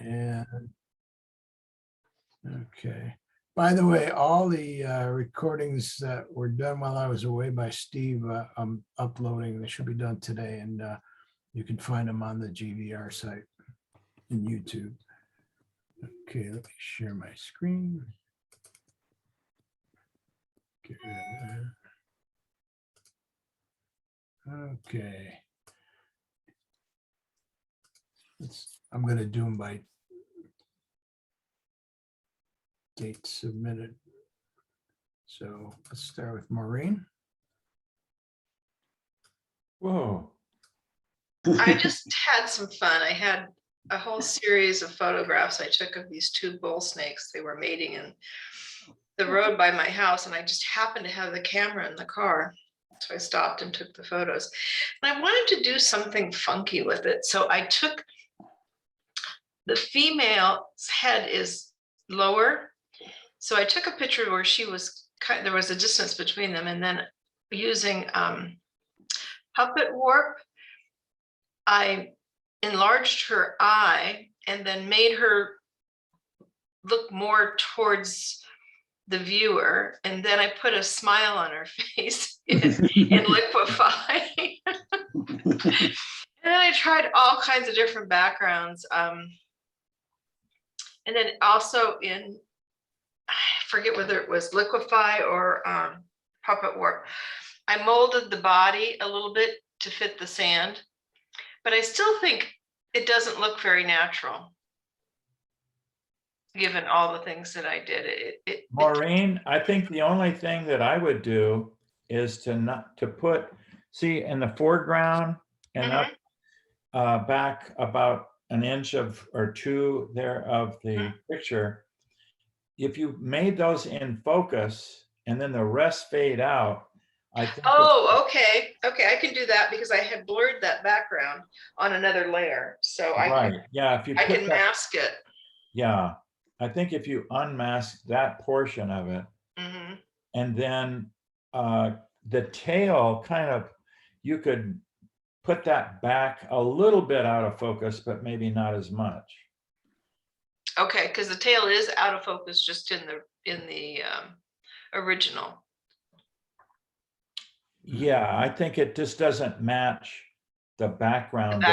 And okay. By the way, all the recordings that were done while I was away by Steve, I'm uploading. They should be done today, and you can find them on the GVR site in YouTube. Okay, let me share my screen. Get rid of that. Okay. I'm going to do them by date submitted. So let's start with Maureen. Whoa. I just had some fun. I had a whole series of photographs I took of these two bull snakes. They were mating in the road by my house, and I just happened to have the camera in the car. So I stopped and took the photos. And I wanted to do something funky with it. So I took the female's head is lower. So I took a picture where she was there was a distance between them, and then using puppet warp, I enlarged her eye and then made her look more towards the viewer. And then I put a smile on her face in liquify. And then I tried all kinds of different backgrounds. And then also in, I forget whether it was liquify or puppet warp, I molded the body a little bit to fit the sand. But I still think it doesn't look very natural, given all the things that I did. Maureen, I think the only thing that I would do is to put, see, in the foreground and up back about an inch or two there of the picture. If you made those in focus and then the rest fade out, I think. Oh, okay. Okay, I can do that because I had blurred that background on another layer. So Right. Yeah, if you I put can that, mask it. yeah, I think if you unmask that portion of it, and then the tail kind of, you could put that back a little bit out of focus, but maybe not as much. Okay, because the tail is out of focus just in the original. Yeah, I think it just doesn't match the background,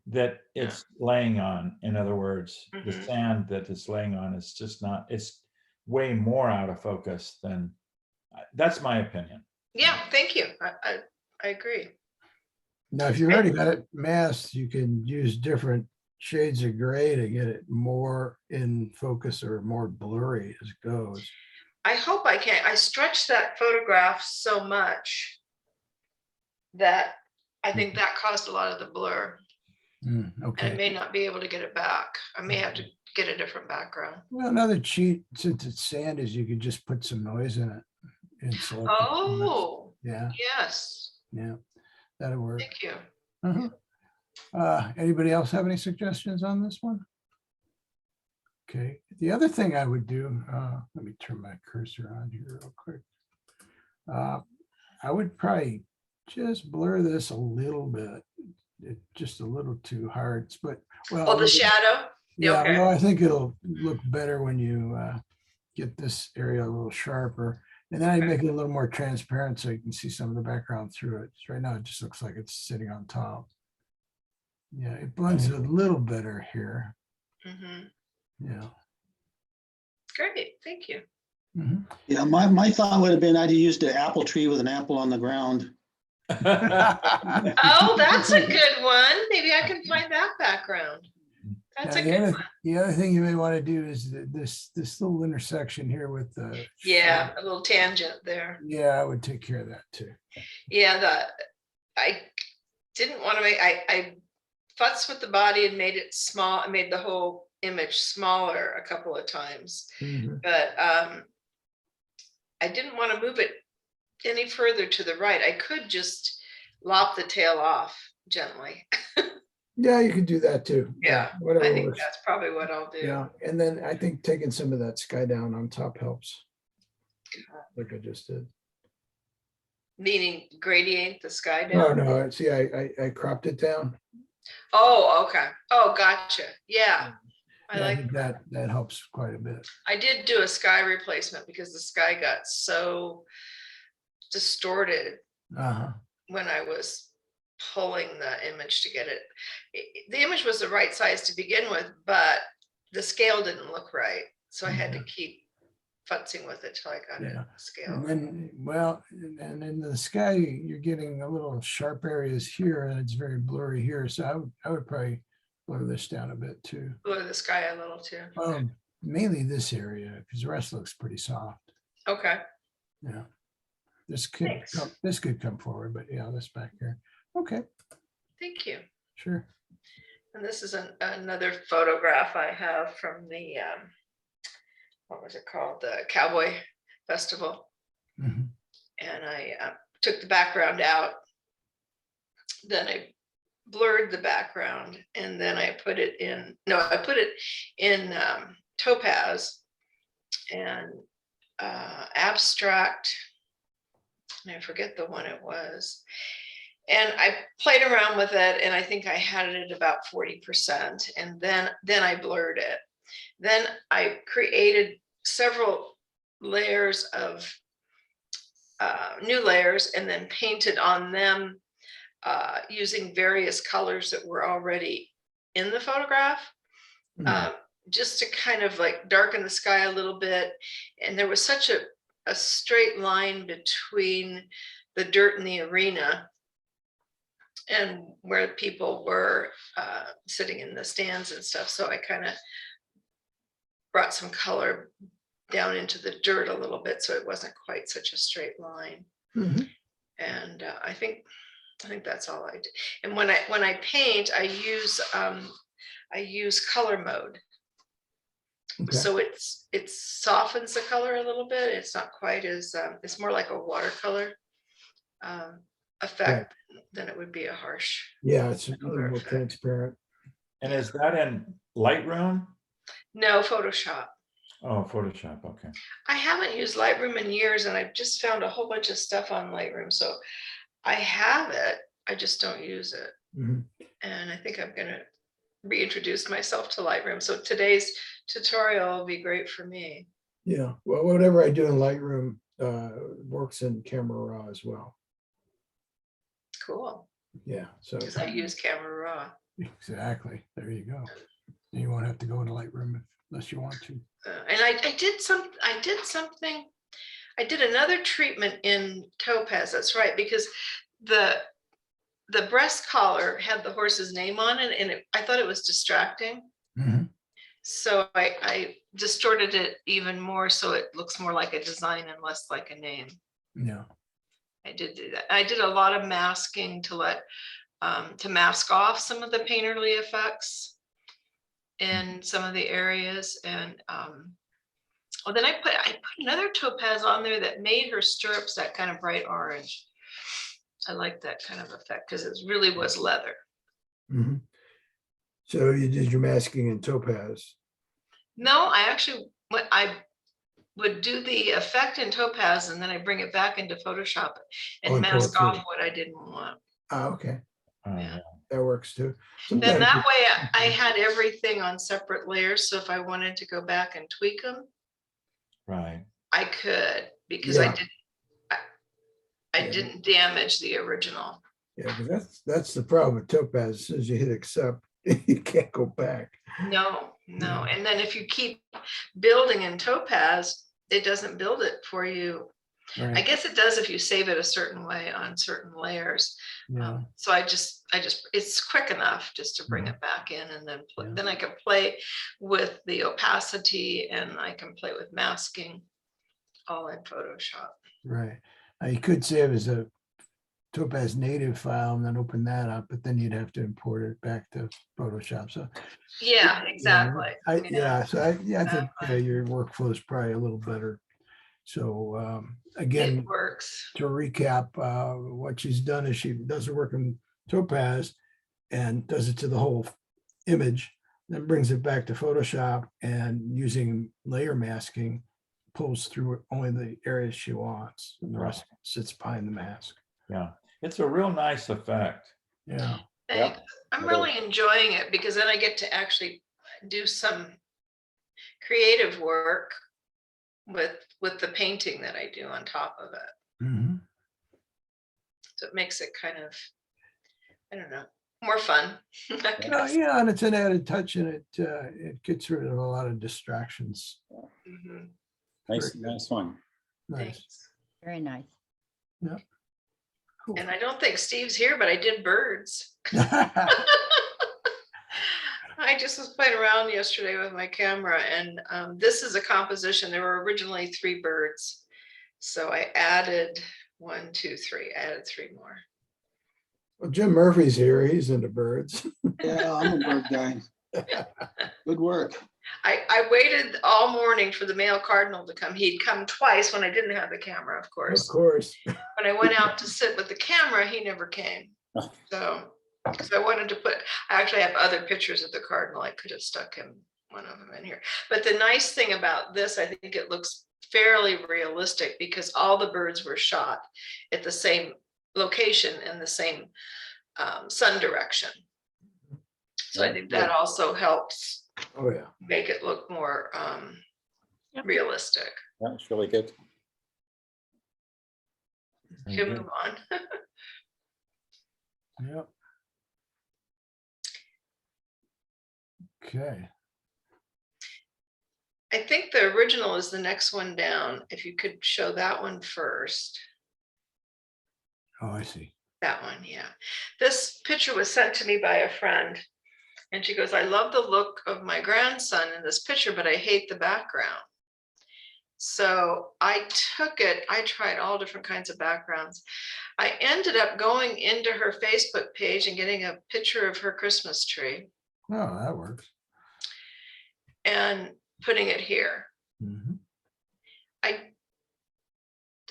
that it's laying on. In other words, the sand that it's laying on is just not, it's way more out of focus than, that's my opinion. Yeah, thank you. I agree. Now, if you've already got it masked, you can use different shades of gray to get it more in focus or more blurry as it goes. I hope I can. I stretched that photograph so much that I think that caused a lot of the blur. Okay. And I may not be able to get it back. I may have to get a different background. Well, another cheat, since it's sand, is you could just put some noise in it. And select yeah. Yes. Yeah, that'll work. Thank you. Anybody else have any suggestions on this one? Okay, the other thing I would do, let me turn my cursor on here real quick. I would probably just blur this a little bit. It's just a little too hard, but well. Oh, the shadow? Yeah, okay. well, I think it'll look better when you get this area a little sharper. And then I make it a little more transparent so you can see some of the background through it. Right now, it just looks like it's sitting on top. Yeah, it blends a little better here. Yeah. Great, thank you. Yeah, my thought would have been I'd use the apple tree with an apple on the ground. Oh, that's a good one. Maybe I can find that background. That's a good one. The other thing you may want to do is this little intersection here with the a little tangent there. Yeah, I would take care of that too. Yeah, I didn't want to make I futzed with the body and made it small. I made the whole image smaller a couple of times, but I didn't want to move it any further to the right. I could just lop the tail off gently. Yeah, you could do that too. Yeah, whatever. I think that's probably what I'll do. Yeah, and then I think taking some of that sky down on top helps, like I just did. Meaning gradient the sky down? No, see, I cropped it down. Oh, okay. Oh, gotcha. Yeah. I Yeah, I like, think that helps quite a bit. I did do a sky replacement because the sky got so distorted Uh-huh. when I was pulling the image to get it. The image was the right size to begin with, but the scale didn't look right. So I had to keep futzing with it till I got it Yeah. scale. And then, well, and in the sky, you're getting a little sharp areas here and it's very blurry here. So I would probably blur this down a bit too. Blur the sky a little too. Mainly this area, because the rest looks pretty soft. Okay. Yeah. This could Thanks. come forward, but yeah, this back here. Okay, Thank you. sure. And this is another photograph I have from the, what was it called? The Cowboy Festival. Mhm. And I took the background out. Then I blurred the background and then I put it in, no, I put it in Topaz and Abstract. And I forget the one it was. And I played around with it and I think I had it at about 40%. And then I blurred it. Then I created several layers of new layers and then painted on them using various colors that were already in the photograph, just to kind of like darken the sky a little bit. And there was such a straight line between the dirt in the arena and where people were sitting in the stands and stuff. So I kind of brought some color down into the dirt a little bit so it wasn't quite such a straight line. Mhm. And I think that's all I did. And when I paint, I use color mode. Okay. So it softens the color a little bit. It's not quite as it's more like a watercolor effect than it would be a harsh. Yeah, it's a little color more effect. transparent. And is that in Lightroom? No, Photoshop. Oh, Photoshop, okay. I haven't used Lightroom in years and I've just found a whole bunch of stuff on Lightroom. So I have it, I just don't use it. Mhm. And I think I'm gonna reintroduce myself to Lightroom. So today's tutorial will be great for me. Yeah, well, whatever I do in Lightroom works in Camera Raw as well. Cool, Yeah, so because I use Camera Raw. exactly. There you go. You won't have to go into Lightroom unless you want to. And I did another treatment in Topaz. That's right, because the breast collar had the horse's name on it, and I thought it was distracting. Mhm. So I distorted it even more so it looks more like a design and less like a name. Yeah. I did do that. I did a lot of masking to let to mask off some of the painterly effects in some of the areas. And well, then I put another topaz on there that made her stirrups that kind of bright orange. I like that kind of effect because it really was leather. Mhm. So you did your masking in Topaz. No, I would do the effect in Topaz and then I bring it back into Photoshop and and pull it mask off through. what I didn't want. Ah, okay. Oh, Yeah. yeah. That works too. Then Sometimes that it- way I had everything on separate layers. So if I wanted to go back and tweak them, Right. I could, because Yeah. I Yeah. didn't damage the original. Yeah, because that's the problem with Topaz. As soon as you hit accept, you can't go back. No. Yeah. And then if you keep building in Topaz, it doesn't build it for you. I Right. guess it does if you save it a certain way on certain layers. Yeah. So I just, it's quick enough just to bring Mhm. it back in and then, Yeah. then I can play with the opacity and I can play with masking all in Photoshop. Right. You could save as a Topaz native file and then open that up, but then you'd have to import it back to Photoshop. So Yeah, exactly. I think exactly. your workflow is probably a little better. So again, It works. to recap, what she's done is she does the work in Topaz and does it to the whole image, then brings it back to Photoshop and using layer masking, pulls through only the areas she wants, and the rest sits behind the mask. Yeah. It's a real nice effect. Yeah. Thanks. I'm it really enjoying it because then I get to actually do some creative work with the painting that I do on top of it. Mhm. So it makes it kind of, I don't know, more fun. I guess. Yeah, and it's an added touch, and it gets rid of a lot of distractions. Mhm. Nice one. Nice. Thanks. Very nice. Cool. And I don't think Steve's here, but I did birds. I just was playing around yesterday with my camera, and this is a composition. There were originally 3 birds. So I added 1, 2, 3. I added 3 more. Well, Jim Murphy's here. He's into birds. Yeah, I'm a bird guy. Good work. I waited all morning for the male cardinal to come. He'd come twice when I didn't have the camera, of Of course. course. When I went out to sit with the camera, he never came. So, because I wanted to put, I actually have other pictures of the cardinal. I could have stuck one of them in here. But the nice thing about this, I think it looks fairly realistic because all the birds were shot at the same location in the same sun direction. So I think that also helps Oh, yeah. make it look more Yep. realistic. That's really good. Very Can good. move on. Yep. Okay. I think the original is the next one down. If you could show that one first. Oh, I see. That one, yeah. This picture was sent to me by a friend. And she goes, I love the look of my grandson in this picture, but I hate the background. So I took it, I tried all different kinds of backgrounds. I ended up going into her Facebook page and getting a picture of her Christmas tree Oh, that works. and putting it here. Mhm.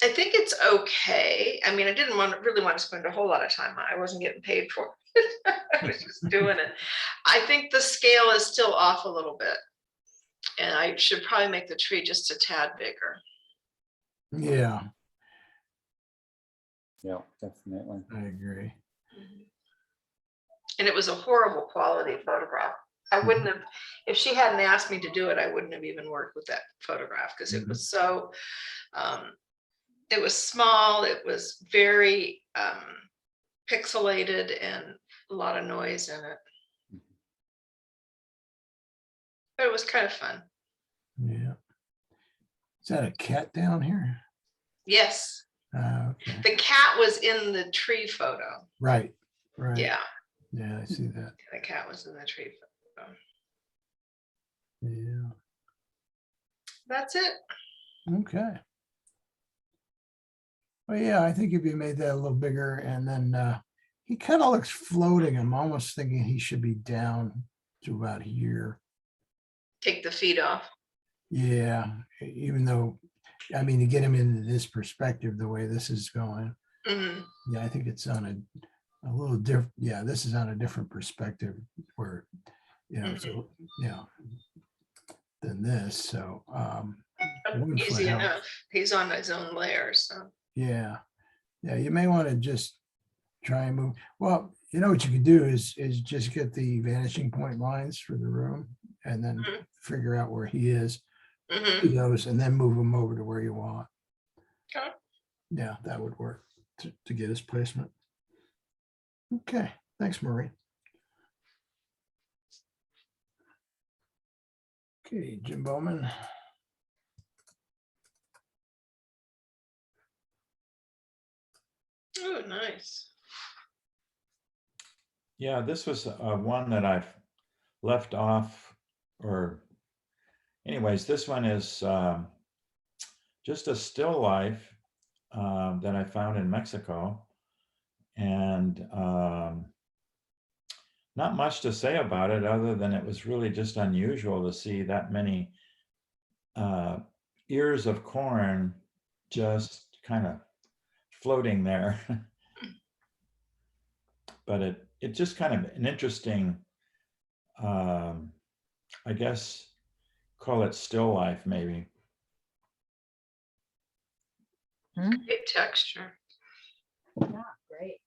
I think it's okay. I mean, I didn't really want to spend a whole lot of time on it. I wasn't getting paid for it. I was just doing it. I think the scale is still off a little bit. And I should probably make the tree just a tad bigger. Yeah, Yeah, definitely. I agree. And it was a horrible quality photograph. I wouldn't have, if she hadn't asked me to do it, I wouldn't have even worked with that photograph because it was so, it was small, it was very pixelated and a lot of noise in it. But it was kind of fun. Yeah. Is that a cat down here? Yes, Okay. the cat was in the tree photo. Right. Right. Yeah, Yeah, I see that. the cat was in the tree photo. Yeah. That's it. Okay. Well, yeah, I think if you made that a little bigger and then he kind of looks floating. I'm almost thinking he should be down to about here. Take the feet off. Yeah, even though, I mean, to get him into this perspective, the way this is going, Mhm. yeah, I think it's on a little different. Yeah, this is on a different perspective where, so, than this. So, one foot Easy helps. enough. He's on his own layer, so. Yeah. Yeah, you may want to just try and move. Well, you know what you could do is just get the vanishing point lines for the room and then Mhm. figure out where he is, Mhm. do those, and then move him over to where you want. Okay. Yeah, that would work to get his placement. Okay, thanks, Marie. Okay, Jim Bowman. Oh, nice. Yeah, this was one that I've left off, or anyways, this one is just a still life that I found in Mexico. And not much to say about it other than it was really just unusual to see that many ears of corn just kind of floating there. But it just kind of an interesting, I guess, call it still life maybe. Great texture. Yeah, great.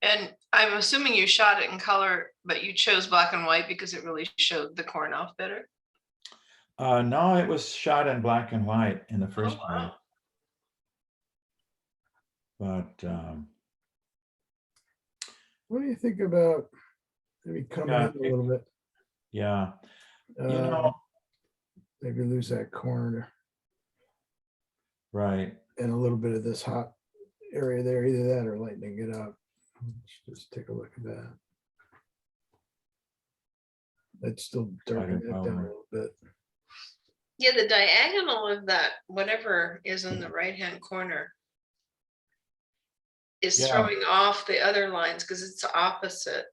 And I'm assuming you shot it in color, but you chose black and white because it really showed the corn off better. No, it was shot in black and white in the Oh, first place, wow. but What do you think about maybe coming Yeah, in a little bit? yeah, Uh, you know, maybe lose that corner right. and a little bit of this hot area there, either that or lightening it up. Let's just take a look at that. Let's still darken that down a little bit. Yeah, the diagonal of that, whatever is in the right-hand corner, is Yeah. throwing off the other lines because it's opposite,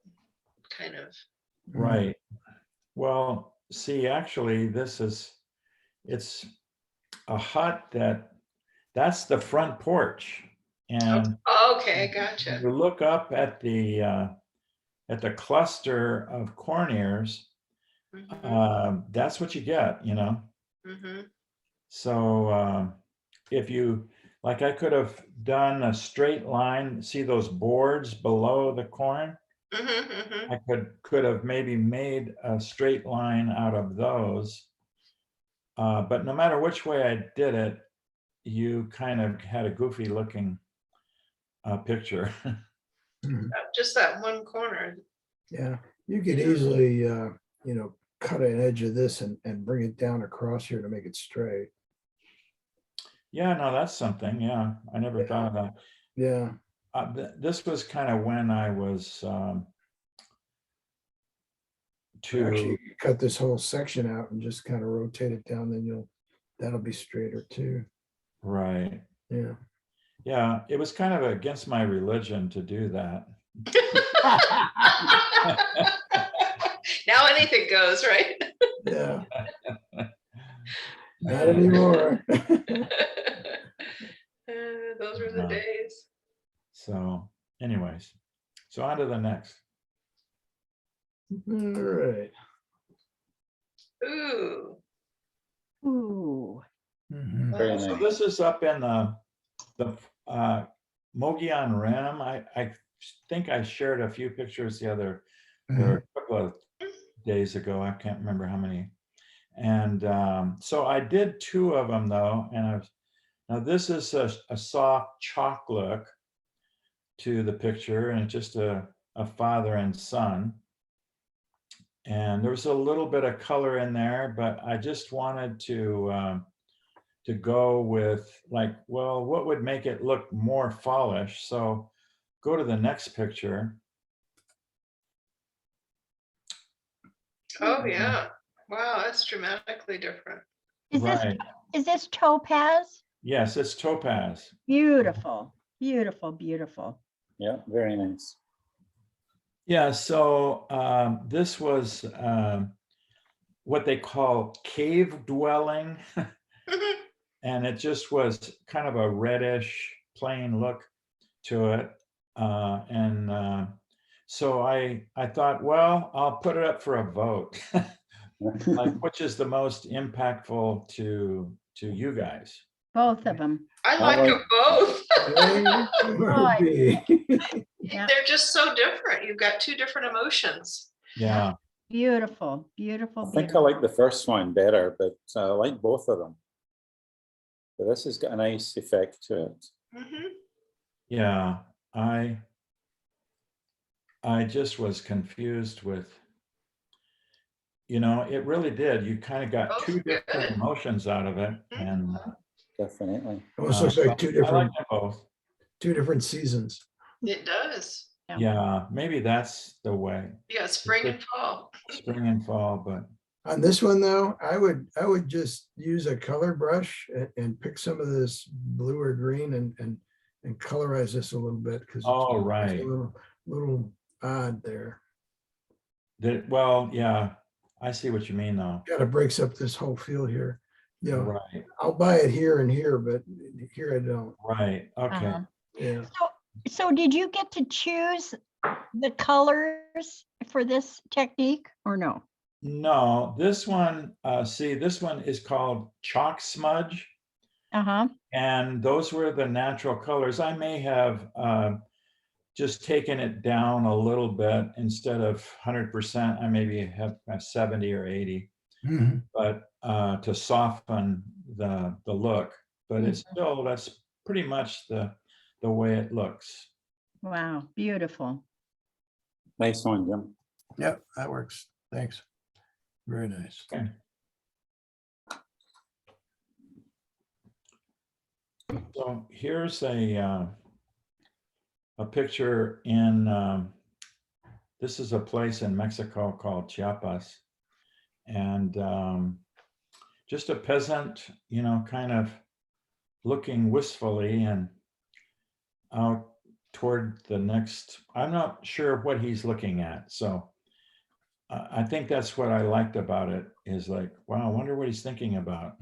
kind of. Right. Well, see, actually, it's a hut that's the front porch. And Okay, gotcha. you look up at the cluster of corn ears, that's what you get, you know? Mhm. So if you, like I could have done a straight line, see those boards below the corn? Mhm, mhm. I could have maybe made a straight line out of those. But no matter which way I did it, you kind of had a goofy looking picture. Mhm. Just that one corner. Yeah, you could easily, cut an edge of this and bring it down across here to make it straight. Yeah, no, that's something. Yeah, I never thought of that. Yeah, This was kind of when I was actually, you to could cut this whole section out and just kind of rotate it down, then that'll be straighter too. right. Yeah. Yeah, it was kind of against my religion to do that. Now anything goes, right? Yeah, not anymore. Those were the No. days. So, anyways, so on to the next. All right. Ooh. Ooh, Mhm. Very So nice. this is up in the Mogollon Rim. I think I shared a few pictures or a couple of days ago. I can't remember how many. And so I did 2 of them though. And now this is a soft chalk look to the picture, and it's just a father and son. And there's a little bit of color in there, but I just wanted to go with like, well, what would make it look more fallish? So go to the next picture. Oh, yeah. Wow, that's dramatically different. Right. is this topaz? Yes, it's topaz. Beautiful, beautiful, beautiful. Yeah, very nice. Yeah, so this was what they call cave dwelling. And it just was kind of a reddish plain look to it. So I thought, well, I'll put it up for a vote. Like, which is the most impactful to you guys? Both of them. I I like like- them both. A or B? Yeah. They're just so different. You've got 2 different emotions. Yeah, Beautiful, beautiful, I think I beautiful. like the first one better, but I like both of them. But this has got a nice effect to it. Mhm. yeah. I just was confused with, it really did. You kind of got Both 2 different good. emotions out of it. And Definitely. Almost looks like I like them both. 2 different seasons. It does. Yeah. Yeah, maybe that's the way. You got spring and fall. Spring and fall, but On this one though, I would just use a color brush and pick some of this blue or green and colorize this a little bit because oh, it's right. a little odd there. Well, yeah, I see what you mean though. Kind of breaks up this whole field here. Right, I'll buy it here and here, but here I don't. right. Okay. Uh-huh. Yeah. So did you get to choose the colors for this technique or no? No, this one, this one is called chalk smudge. Uh-huh. And those were the natural colors. I may have just taken it down a little bit instead of 100%. I maybe have a 70 or 80, Mhm. but to soften the look. But it's still, that's pretty much the way it looks. Wow, beautiful. Nice one, Jim. Yep, that works. Thanks. Very nice. Okay. So here's a picture in, this is a place in Mexico called Chiapas. And just a peasant, you know, kind of looking wistfully and out toward the next, I'm not sure what he's looking at. So I think that's what I liked about it, is like, wow, I wonder what he's thinking about.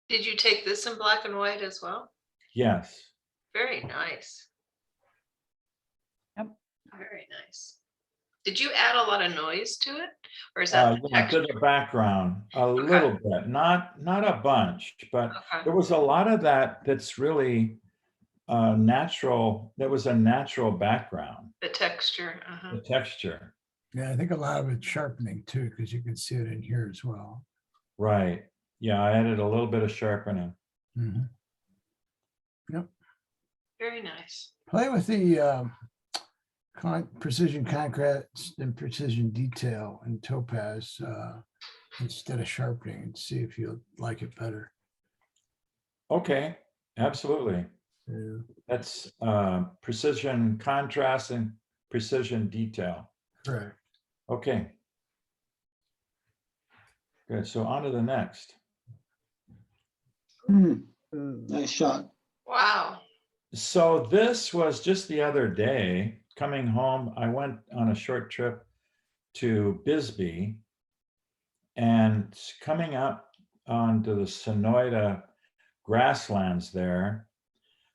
Did you take this in black and white as well? Yes. Very nice. Yep. Very nice. Did you add a lot of noise to it? Or is that the Yeah, to texture? the background, a little bit, not a bunch, but Okay. there was a lot of that's really natural. There was a natural background, The texture. the texture. Yeah, I think a lot of it's sharpening too, because you can see it in here as well. Right. Yeah, I added a little bit of sharpening. Mhm. Very nice. Play with the precision contrast and precision detail in Topaz instead of sharpening, and see if you like it better. Okay, absolutely. Yeah. That's precision contrast and precision detail. Correct. Okay. Good. So on to the next. Nice shot. Wow. So this was just the other day coming home. I went on a short trip to Bisbee, and coming up onto the Sonoyta grasslands there,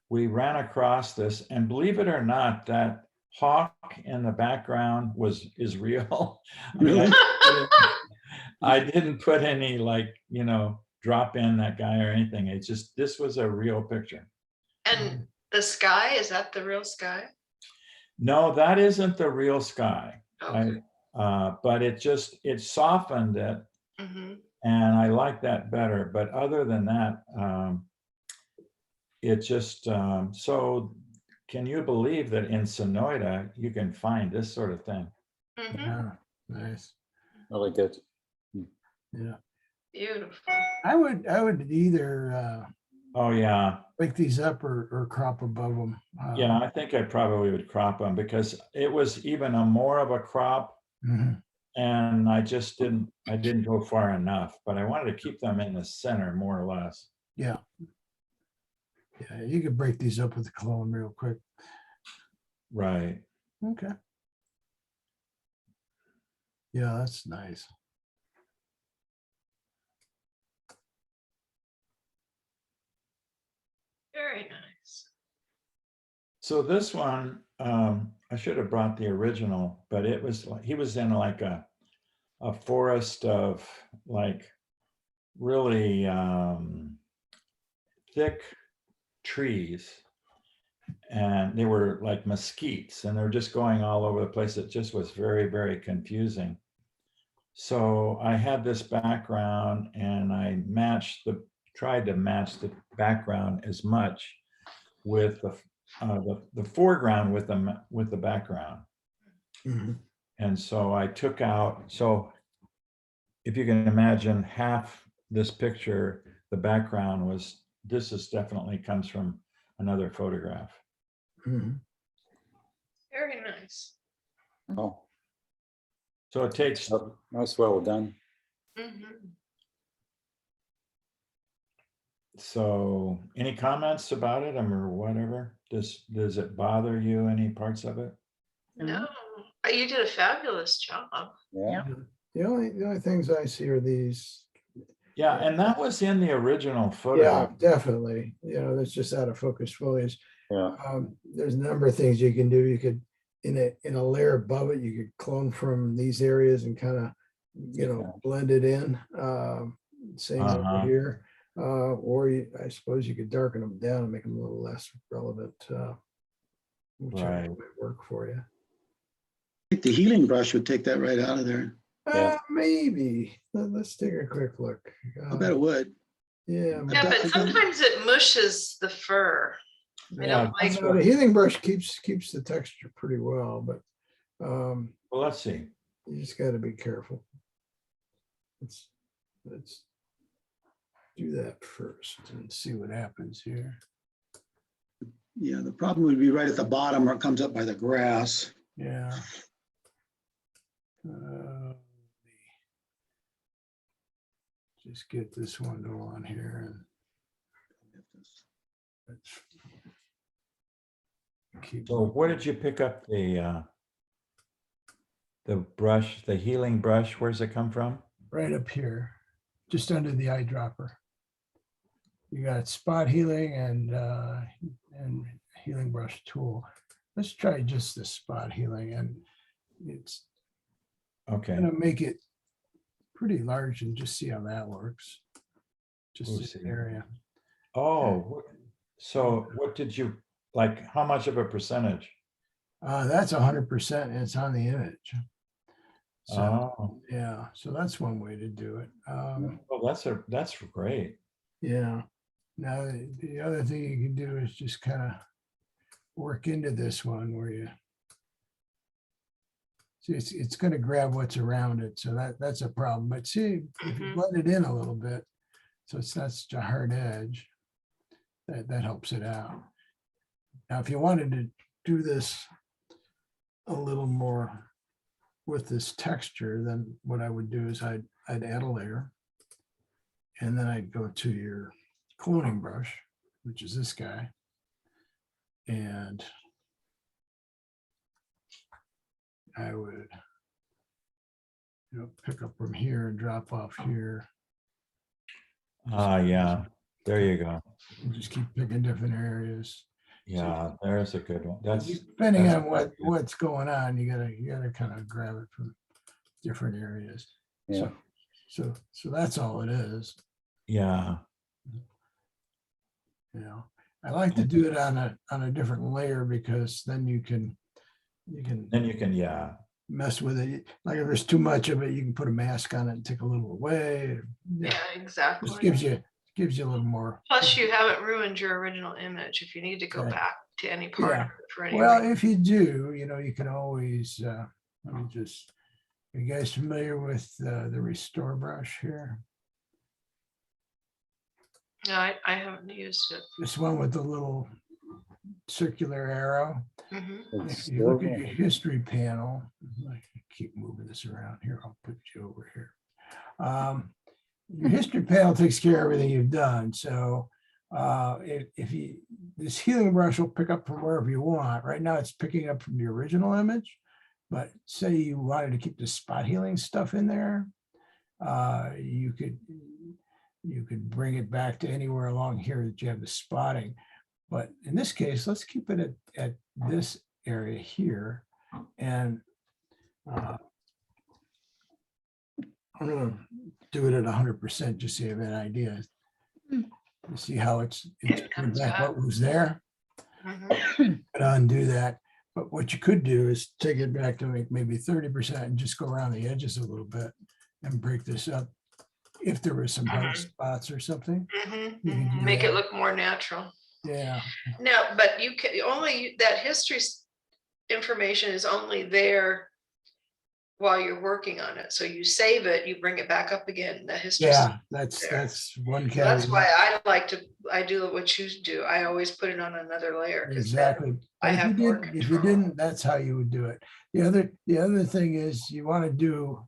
we ran across this, and believe it or not, that hawk in the background is real. I mean, I didn't put any, like, you know, drop in that guy or anything. It's just, this was a real picture. And the sky, is that the real sky? No, that isn't the real sky. Okay. But it softened it, Mm-hmm. and I like that better. But other than that, it just, so can you believe that in Sonoyta, you can find this sort of thing? Mm-hmm. Yeah, nice. Really good. Yeah, Beautiful. I would either Oh, yeah. break these up or crop above them. Yeah, I think I probably would crop them, because it was even a more of a crop, Mhm. and I didn't go far enough, but I wanted to keep them in the center more or less. Yeah. Yeah, you could break these up with the clone real quick. Right. Okay. Yeah, that's nice. Very nice. So this one, I should have brought the original, but it was like, he was in like a forest of like really thick trees, and they were like mesquites, and they were just going all over the place. It just was very, very confusing. So I had this background, and I tried to match the background as much with the foreground with the background. Mhm. And so I took out, so if you can imagine half this picture, the background was, this is definitely comes from another photograph. Mhm. Very nice. Oh, So it takes, that's well done. Mm-hmm. so any comments about it or whatever? Does it bother you, any parts of it? No, you did a fabulous job. Yeah. The only things I see are these. Yeah, and that was in the original Yeah, photograph. definitely. You know, that's just out of focus foliage. Yeah. There's a number of things you can do. You could, in a layer above it, you could clone from these areas and kind of, Yeah. blend it in. Same over Uh-huh. here. Or I suppose you could darken them down and make them a little less relevant. whichever Right. might work for you. I think the healing brush would take that right out of there. Yeah. Maybe. Let's take a quick look. I bet it would. Yeah. Yeah, but I've done- sometimes it mushes the fur. I Yeah, don't like, The healing brush keeps the texture pretty well, but well, let's see. you just got to be careful. Let's do that first and see what happens here. Yeah, the problem would be right at the bottom where it comes up by the grass. Yeah. Just get this window on here and let's keep. So where did you pick up the brush, the healing brush? Where's it come from? Right up here, just under the eyedropper. You got spot healing and healing brush tool. Let's try just the spot healing, and it's Okay. gonna make it pretty large and just see how that works. Just We'll this see. area. Oh, so what did you, like, how much of a percentage? That's 100% and it's on the image. So, Oh, yeah, so that's one way to do it. well, that's great. Yeah. Now, the other thing you can do is just kind of work into this one where you see it's going to grab what's around it. So that's a problem. But see, if you Mhm. blend it in a little bit, so it's not such a hard edge, that helps it out. Now, if you wanted to do this a little more with this texture, then what I would do is I'd add a layer, and then I'd go to your cloning brush, which is this guy, and I would, pick up from here and drop off here. Yeah, there you go. And just keep picking different areas. Yeah, there's a good one. That's Depending that's on very good. what's going on, you gotta kind of grab it from different areas. Yeah. So that's all it is. Yeah, I like to do it on a different layer because then you can then you can, yeah, mess with it. Like if there's too much of it, you can put a mask on it and take a little away. Yeah, Just exactly. gives you a little more. Plus, you haven't ruined your original image if you need to go Right. back to any part Yeah. of it for any Well, reason. if you do, you can always, let me just, are you guys familiar with the restore brush here? No, I haven't used it. This one with the little circular arrow. Mhm. If you look at your history panel, I keep moving this around here, I'll put you over here. Your history panel takes care of everything you've done. So if you, this healing brush will pick up from wherever you want. Right now it's picking up from the original image, but say you wanted to keep the spot healing stuff in there, you could bring it back to anywhere along here that you have the spotting. But in this case, let's keep it at this area here. And I'm going to do it at 100% just so you have an idea. You see how it's It bringing comes back back. what was there? Mhm. But undo that. But what you could do is take it back to maybe 30% and just go around the edges a little bit and break this up. If there were some hard spots or something. Mhm, You can mhm. do Make it that. look more natural. Yeah. No, but you can only, that history information is only there while you're working on it. So you save it, you bring it back up again, the history. Yeah, that's one So that's caveat. why I do what you do. I always put it on another layer. 'Cause then Exactly. I But have more if you control. didn't, that's how you would do it. The other thing is you want to do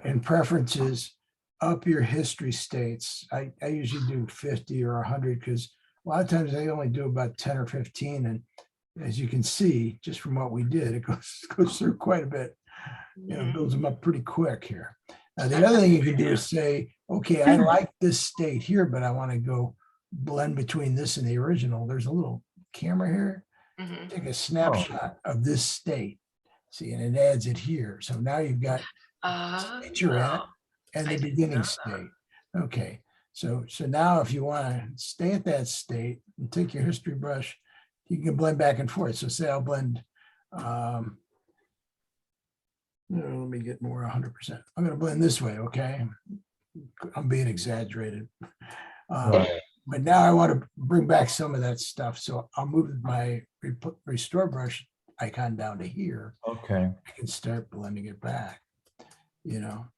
in preferences up your history states. I usually do 50 or 100 because a lot of times I only do about 10 or 15. And as you can see, just from what we did, it goes through quite a bit. Mhm. Builds them up pretty quick here. Now, the other thing you can do is say, okay, I like this state here, but I want to go blend between this and the original. There's a little camera here. Mhm. Take a snapshot of this state. See, and it adds it here. So now you've got the state you're at and I the didn't beginning know that. state. Okay. So now if you want to stay at that state and take your history brush, you can blend back and forth. So say I'll blend, let me get more 100%. I'm going to blend this way, okay? I'm being exaggerated. Right. But now I want to bring back some of that stuff. So I'll move my restore brush icon down to here. Okay. I can start blending it back,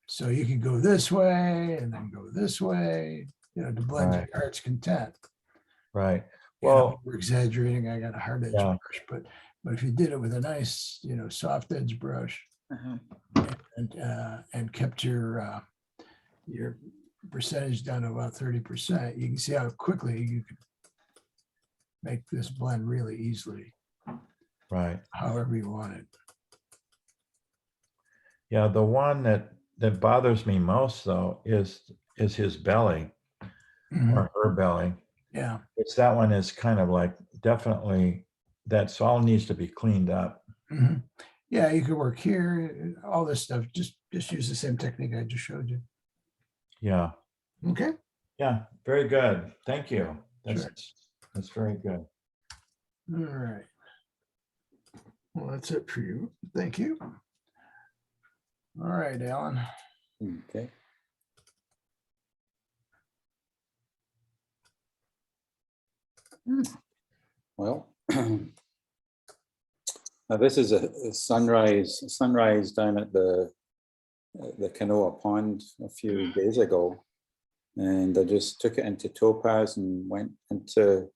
so you can go this way and then go this way, to blend to Right. your heart's content. Right. Well, Well, we're exaggerating. I got a hard edge yeah. brush, but if you did it with a nice, soft edge brush and kept your percentage down to about 30%, you can see how quickly you can make this blend really easily, Right. however you want it. Yeah, the one that bothers me most though is his belly Mhm. or her belly. Yeah. It's that one is kind of like definitely that's all needs to be cleaned up. Mhm. Yeah, you could work here, all this stuff. Just use the same technique I just showed you. Yeah. Okay. Yeah. Very good. Thank you. Sure. That's very good. All right. Well, that's it for you. Thank you. All right, Alan. Okay. Well, now this is a sunrise down at the Canoa Pond a few days ago, and I just took it into Topaz and went into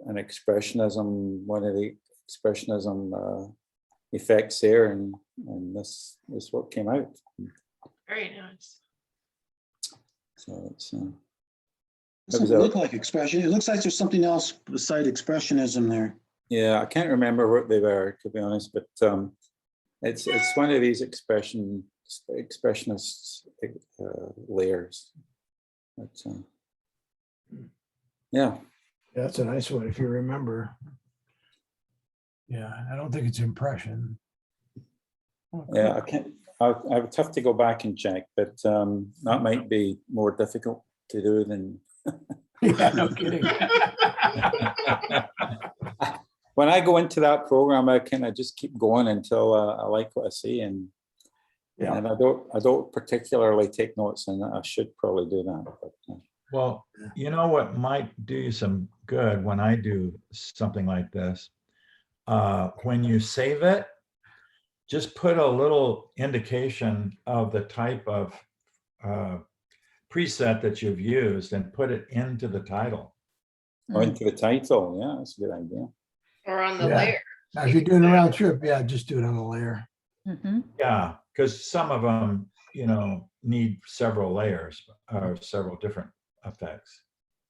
an expressionism, one of the expressionism effects there, and this is what came out. Very nice. So it's Doesn't look like expression. It looks like there's something else beside expressionism there. yeah, I can't remember what they were, to be honest, but it's one of these expressionist layers. But, yeah. That's a nice one if you remember. Yeah, I don't think it's impression. Yeah, I can't. I would have to go back and check, but that might be more difficult to do than. Yeah, no kidding. When I go into that program, I kind of just keep going until I like what I see, and Yeah. and I don't particularly take notes, and I should probably do that. But, Well, you know what might do you some good when I do something like this? When you save it, just put a little indication of the type of preset that you've used and put it into the title. Go into the title, yeah, that's a good idea. Or on the Yeah. layer. Now, if you're doing a round trip, yeah, just do it on the layer. Mhm. Yeah, because some of them, need several layers or several different effects.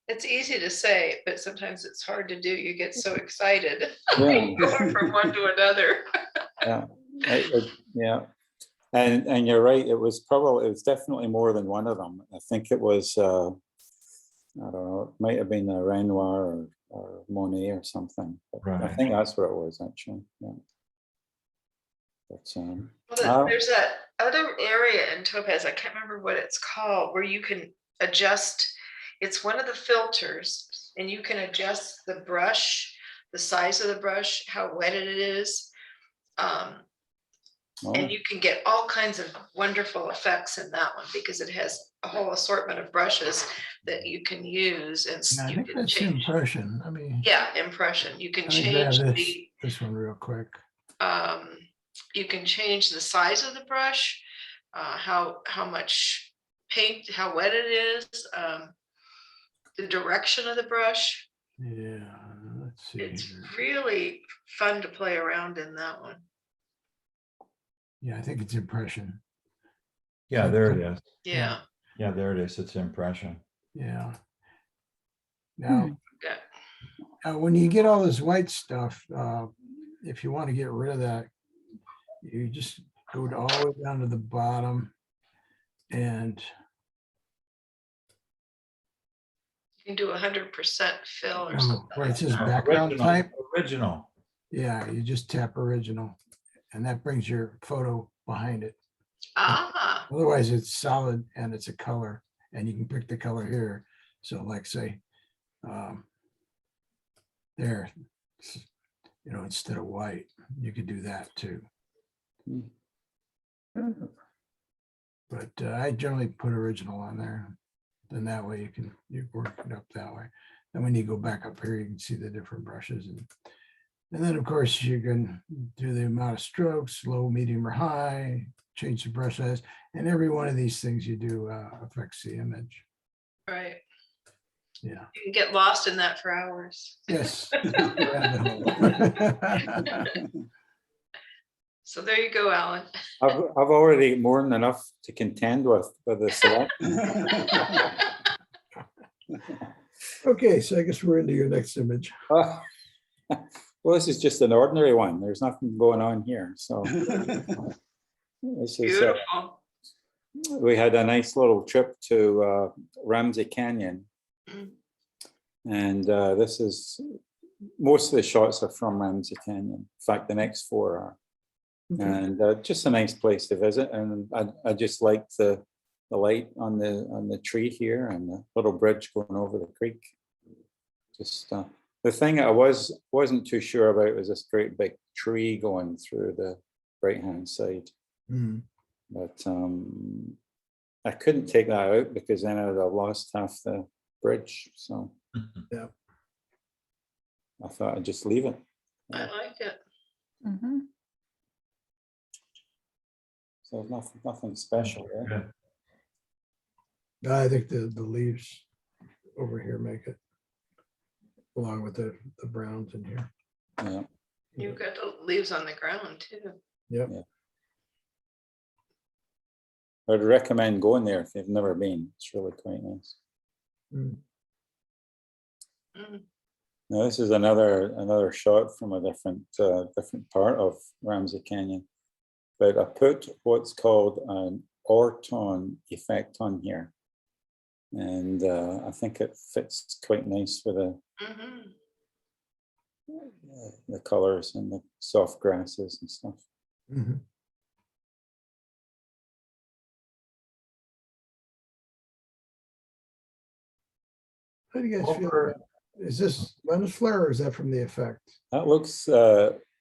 It's easy to say, but sometimes it's hard to do. You get so excited. Yeah. Going from one to another. Yeah, yeah, and you're right. It was definitely more than one of them. I think it was I don't know. It might have been a Renoir or Monet or something. But I Right. think that's what it was actually. Yeah. But, Well, there's that other area in Topaz, I can't remember what it's called, where you can adjust, it's one of the filters, and you can adjust the brush, the size of the brush, how wetted it is. And you can get all kinds of wonderful effects in that one because it has a whole assortment of brushes that you can use, and Yeah, I you think can that's change. impression. I mean, Yeah, impression. You can let me grab change this one real quick. you can change the size of the brush, how much paint, how wet it is, the direction of the brush. Yeah, let's see. It's here. really fun to play around in that one. Yeah, I think it's impression. Yeah, there it is. Yeah. Yeah, there it is. It's impression. Yeah. Now, Yeah. when you get all this white stuff, if you want to get rid of that, you just go all the way down to the bottom and You can do 100% fill or something. where it says Oh, background original, type. Original. Yeah, you just tap original and that brings your photo behind it. Ah, Otherwise it's solid and it's a color and you can pick the color here. So like say, there, You know, instead of white, you could do that too. But I generally put original on there. Then that way you work it up that way. And when you go back up here, you can see the different brushes. And then of course you can do the amount of strokes, low, medium, or high, change the brush size. And every one of these things you do affects the image. Right. Yeah. You can get lost in that for hours. Yes. So there you go, Alan. I've already more than enough to contend with the select. Okay, so I guess we're into your next image. Well, this is just an ordinary one. There's nothing going on here. So this is, Beautiful. we had a nice little trip to Ramsey Canyon. Mm. And this is, most of the shots are from Ramsey Canyon. In fact, the next 4 are. Okay. And just a nice place to visit. And I just like the light on the tree here and the little bridge going over the creek. Just the thing I wasn't too sure about was this great big tree going through the right-hand side. Mhm. But I couldn't take that out because then I would have lost half the bridge. So Yeah. I thought I'd just leave it. I like it. Mhm. So nothing special there. Good. I think the leaves over here make it, along with the browns in here. Yeah. You've got the leaves on the ground too. Yep. Yeah. I'd recommend going there if you've never been. It's really quite nice. Mm. Mm. Now this is another shot from a different part of Ramsey Canyon. But I put what's called an ortone effect on here. And I think it fits quite nice with Mhm. the colors and the soft grasses and stuff. Mhm. How do you guys feel? Over- about- Is this lens flare or is that from the effect? That looks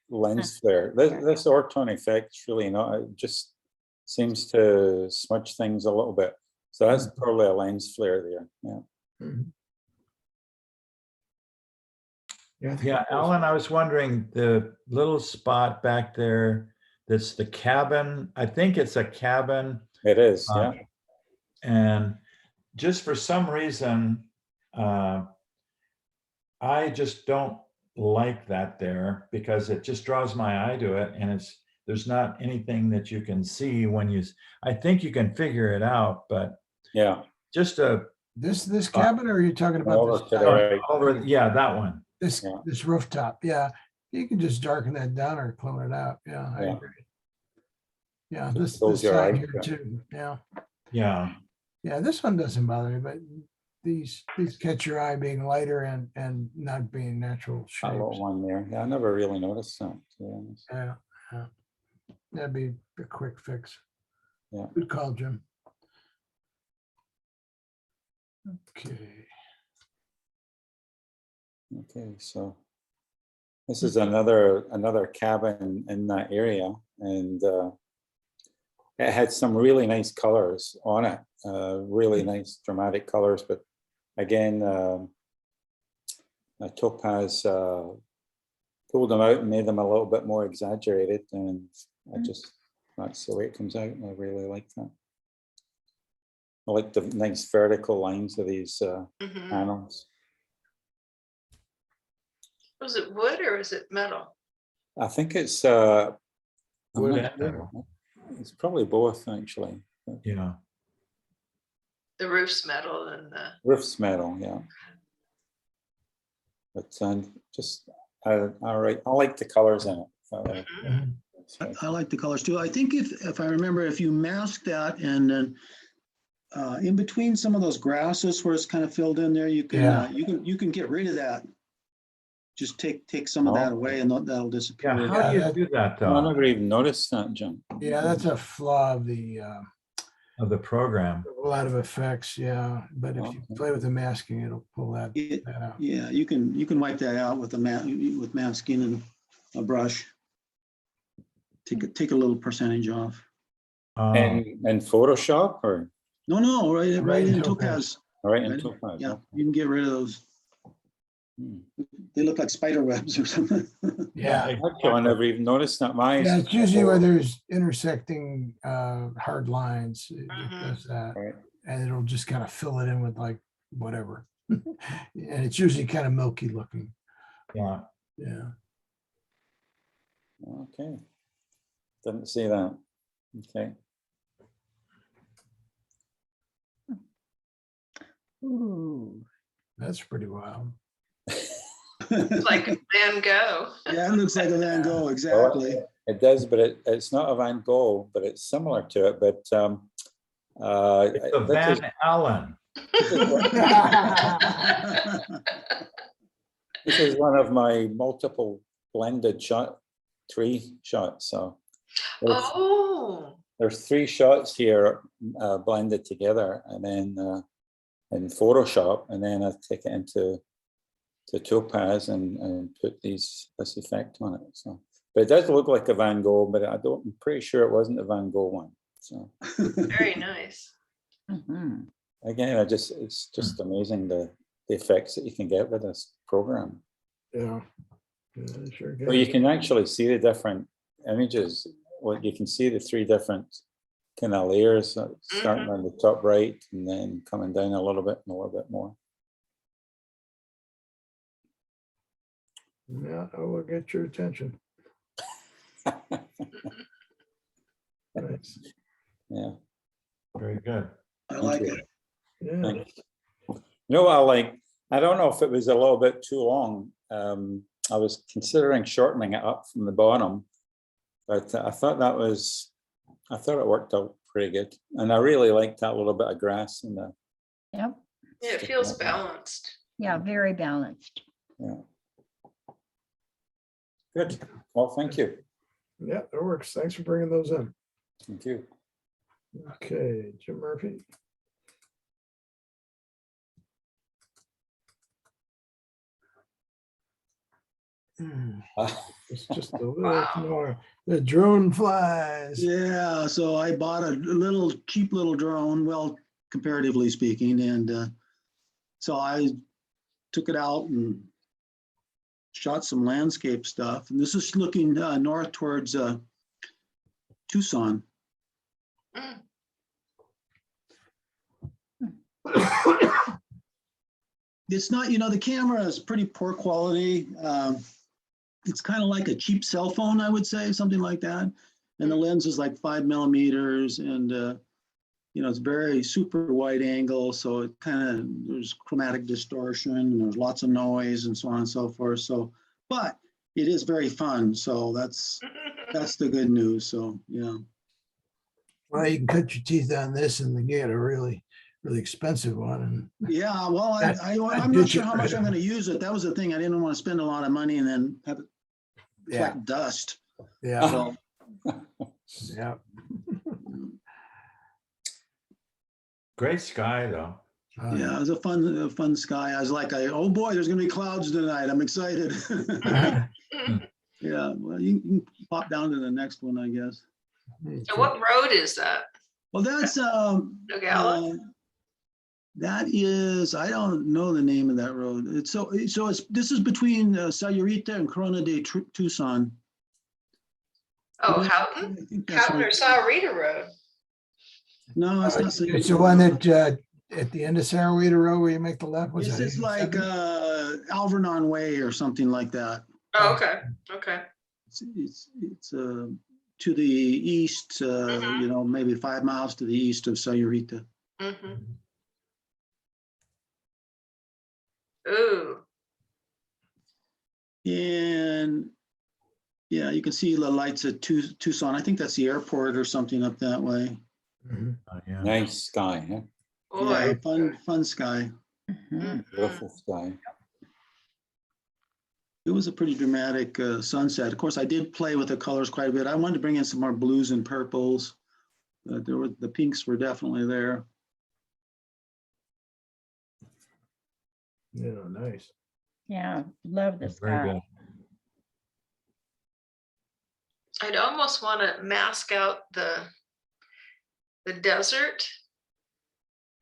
lens flare. This ortone effect is really not, it just seems to smudge things a little bit. So that's probably a lens flare there. Yeah. Mhm. Yeah, I think Yeah, it is. Alan, I was wondering, the little spot back there, that's the cabin. I think it's a cabin. It is, Uh, yeah. And just for some reason, I just don't like that there because it just draws my eye to it, and there's not anything that you can see when I think you can figure it out, but Yeah. just This cabin, or are you talking about Over this to the side? right. over, yeah, that one. This Yeah. this rooftop? Yeah, you can just darken that down or clone it out. Yeah, I Yeah. agree. Yeah, Just this close your side eyes, here yeah. too. Yeah, Yeah. yeah. This one doesn't bother me, but these catch your eye being lighter and not being natural That little shapes. one there. Yeah, I never really noticed that, to be honest. Yeah, that'd be a quick fix. Yeah. Good call, Jim. Okay. Okay, so this is another cabin in that area, and it had some really nice colors on it, really nice dramatic colors. But again, Topaz pulled them out and made them a little bit more exaggerated, and that's the way it comes out. I really like that. I like the nice vertical lines of these Mhm. panels. Was it wood or is it metal? I think it's Wood I'm not and metal. sure. It's probably both actually. Yeah. The roof's metal and the. Roof's metal, yeah. But just all right. I like the colors in it. So, Mhm. I like the colors too. I think if I remember, if you mask that and then in between some of those grasses where it's kind of filled in there, you can get rid of that. Just take some of that away and that'll disappear. Yeah, how do you do that I though? never even noticed that, Jim. Yeah, that's a flaw of the of the program. A lot of effects, yeah, but if you Okay. play with the masking, it'll pull that It- out. Yeah, you can wipe that out with with masking and a brush. Take a little percentage off. In Photoshop or No, right Right in in Topaz. Topaz. right in Right. Topaz? Yeah, Okay. you can get rid of those. Hmm. They look like spider webs or something. Yeah, Actually, I never even noticed that. My eyes. yeah, it's usually where there's intersecting hard lines. It Mhm. does that, Right. and it'll just kind of fill it in with like whatever. And it's usually kind of milky looking. Yeah. Yeah. Okay. Didn't see that. Okay. Ooh. That's pretty wild. It's like Van Gogh. Yeah, it looks like a Van Gogh, exactly. It does, but it's not a Van Gogh, but it's similar to it. But It's a this Van Allen. is one of my multiple blended three shots. So Oh, there's 3 shots here blended together, and then in Photoshop, and then I take it into Topaz and put this effect on it. So, but it does look like a Van Gogh, but I'm pretty sure it wasn't a Van Gogh one. So very nice. Mhm. again, it's just amazing the effects that you can get with this program. Yeah. Yeah, sure. Well, you can actually see the different images. Well, you can see the 3 different kind of layers, starting on the top right and then coming down a little bit and a little bit more. Yeah, I will get your attention. Nice. Yeah. Very good. I like you. it. Yeah. Thanks. You know what I like? I don't know if it was a little bit too long. I was considering shortening it up from the bottom, but I thought it worked out pretty good. And I really liked that little bit of grass in the, Yep. Yeah, it feels balanced. Yeah, very balanced. yeah. Good. Well, thank you. Yeah, that works. Thanks for bringing those in. Thank you. Okay, Jim Murphy. It's just a little Wow. more. The drone flies. Yeah, so I bought a cheap little drone, well, comparatively speaking, and so I took it out and shot some landscape stuff. And this is looking north towards Tucson. Mm. It's not, the camera is pretty poor quality. It's kind of like a cheap cell phone, I would say, something like that. And the lens is like 5 millimeters, and it's very super wide angle, so it there's chromatic distortion, and there's lots of noise, and so on and so forth. So, but it is very fun. So that's the good news. So yeah. Well, you can cut your teeth on this and then get a really, really expensive one. And Yeah, well, I'm not sure how much I'm going to use it. That was the thing. I didn't want to spend a lot of money and then have it yeah, collect dust. yeah, So, yeah. Great sky, though. yeah, it was a fun sky. I was like, oh boy, there's going to be clouds tonight. I'm excited. Yeah, well, you can pop down to the next one, I guess. So what road is that? Well, that's Nogales? that is, I don't know the name of that road. This is between Sayurita and Corona de Tucson. Oh, Yeah, Houghton? I think that's Houghton or right. Sahuarita Road? No, it's not. It's the one that at the end of Sarahweeda Road where you make the left. Was It's that like 87? Alvernon Way or something like that. Oh, okay, okay. It's to the east, maybe 5 miles to the east of Sayurita. Mhm. Ooh, And yeah, you can see the lights at Tucson. I think that's the airport or something up that way. Mhm. Oh, yeah. Nice sky, huh? Yeah, boy. fun sky. Mhm. Beautiful sky. It was a pretty dramatic sunset. Of course, I did play with the colors quite a bit. I wanted to bring in some more blues and purples. But the pinks were definitely there. Yeah, nice. Yeah, love the Very sky. good. I'd almost want to mask out the desert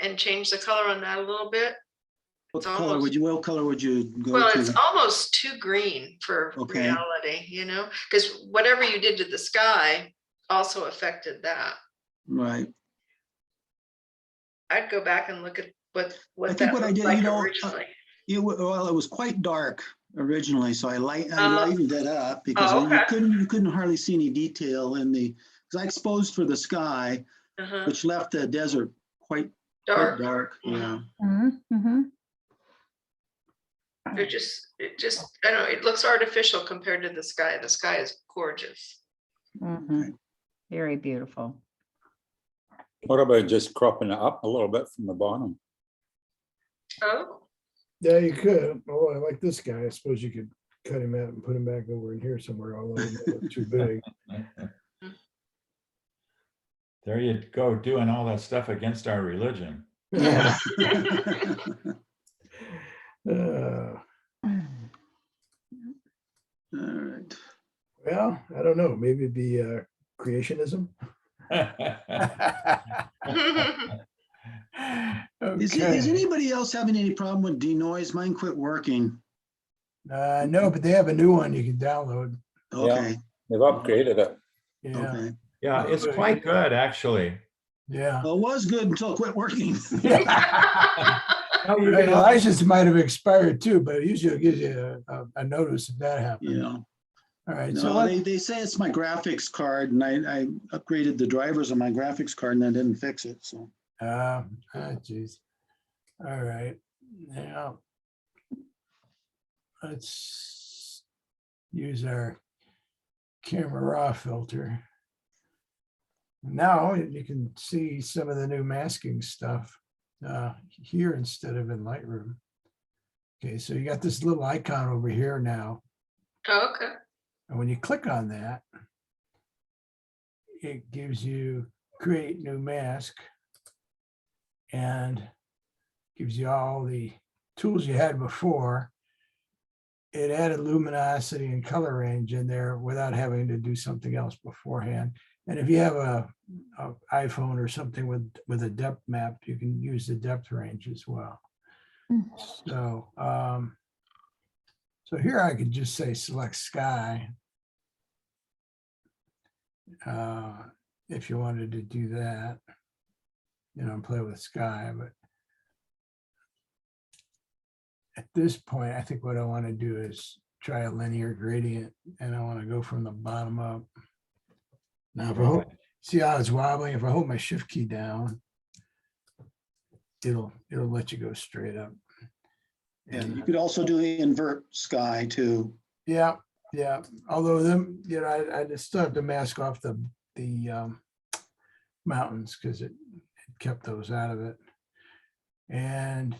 and change the color on that a little bit. What It's color almost- would you, what color would you go Well, it's to? almost too green for Okay. reality, you know, because whatever you did to the sky also affected that. Right. I'd go back and look at what I think that what I looked did, like you know, originally. Well, it was quite dark originally, so I Oh. lightened it up because Oh, you okay. couldn't hardly see any detail in the, because I exposed for the sky, Uh-huh. which left the desert quite Dark. dark. Yeah. Mm-hmm. It just, I don't know, it looks artificial compared to the sky. The sky is gorgeous. Mm-hmm. Very beautiful. What about just cropping it up a little bit from the bottom? Oh, Yeah, you could. Oh, I like this guy. I suppose you could cut him out and put him back over in here somewhere, although he might look too big. There you go, doing all that stuff against our religion. Yeah. All right. Well, I don't know. Maybe it'd be creationism. Is Okay. anybody else having any problem with denoise? Mine quit working. No, but they have a new one you can download. Okay, They've upgraded it. Yeah. okay. Yeah, it's quite good, actually. Yeah. Well, it was good until it quit working. No, you Right, can License might have expired too, but usually it gives you a notice if that happens. Yeah. All right. So No, what? they say it's my graphics card, and I upgraded the drivers on my graphics card, and that didn't fix it. So Geez. All right. Now let's use our camera raw filter. Now you can see some of the new masking stuff here instead of in Lightroom. Okay, so you got this little icon over here now. okay. And when you click on that, it gives you create new mask and gives you all the tools you had before. It added luminosity and color range in there without having to do something else beforehand. And if you have a iPhone or something with a depth map, you can use the depth range as well. So, so here I could just say select sky. If you wanted to do that, and play with sky, but at this point, I think what I want to do is try a linear gradient, and I want to go from the bottom up. Now, if I hold, see how it's wobbling? If I hold my shift key down, it'll let you go straight up. and you could also do invert sky too. Yeah. Although I just still have to mask off the mountains because it kept those out of it. And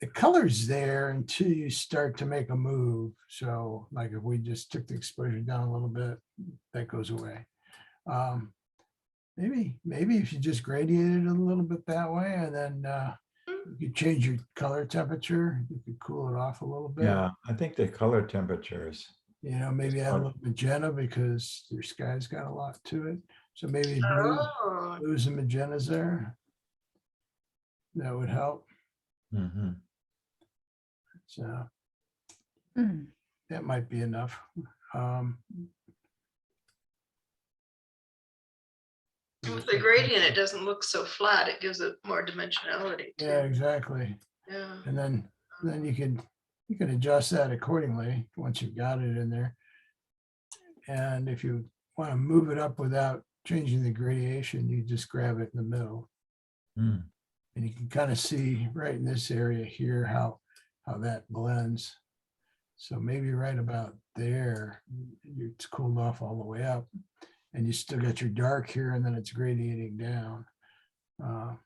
the color's there until you start to make a move. So like if we just took the exposure down a little bit, that goes away. Maybe if you just gradiated it a little bit that way, and then you could change your color temperature, you could cool it off a little bit. Yeah, I think the color temperatures. Maybe add a little magenta because your sky's got a lot to it. So maybe Oh, blues and magentas there. That would help. Mhm. So Mm. that might be enough. with the gradient, it doesn't look so flat. It gives it more dimensionality Yeah, too. exactly. Yeah. And then you can adjust that accordingly once you've got it in there. And if you want to move it up without changing the gradation, you just grab it in the middle. Mm. And you can kind of see right in this area here how that blends. So maybe right about there, it's cooled off all the way up, and you still got your dark here, and then it's gradiating down. Now,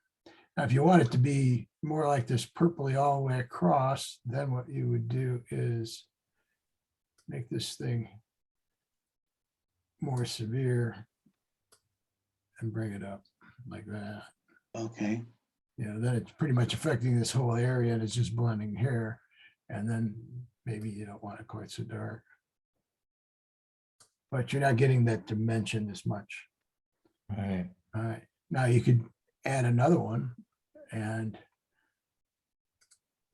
if you want it to be more like this purpley all the way across, then what you would do is make this thing more severe and bring it up. like that. Okay. You know, then it's pretty much affecting this whole area and it's just blending here. And then maybe you don't want it quite so dark. But you're not getting that dimension as much. Right. All right, now you could add another one and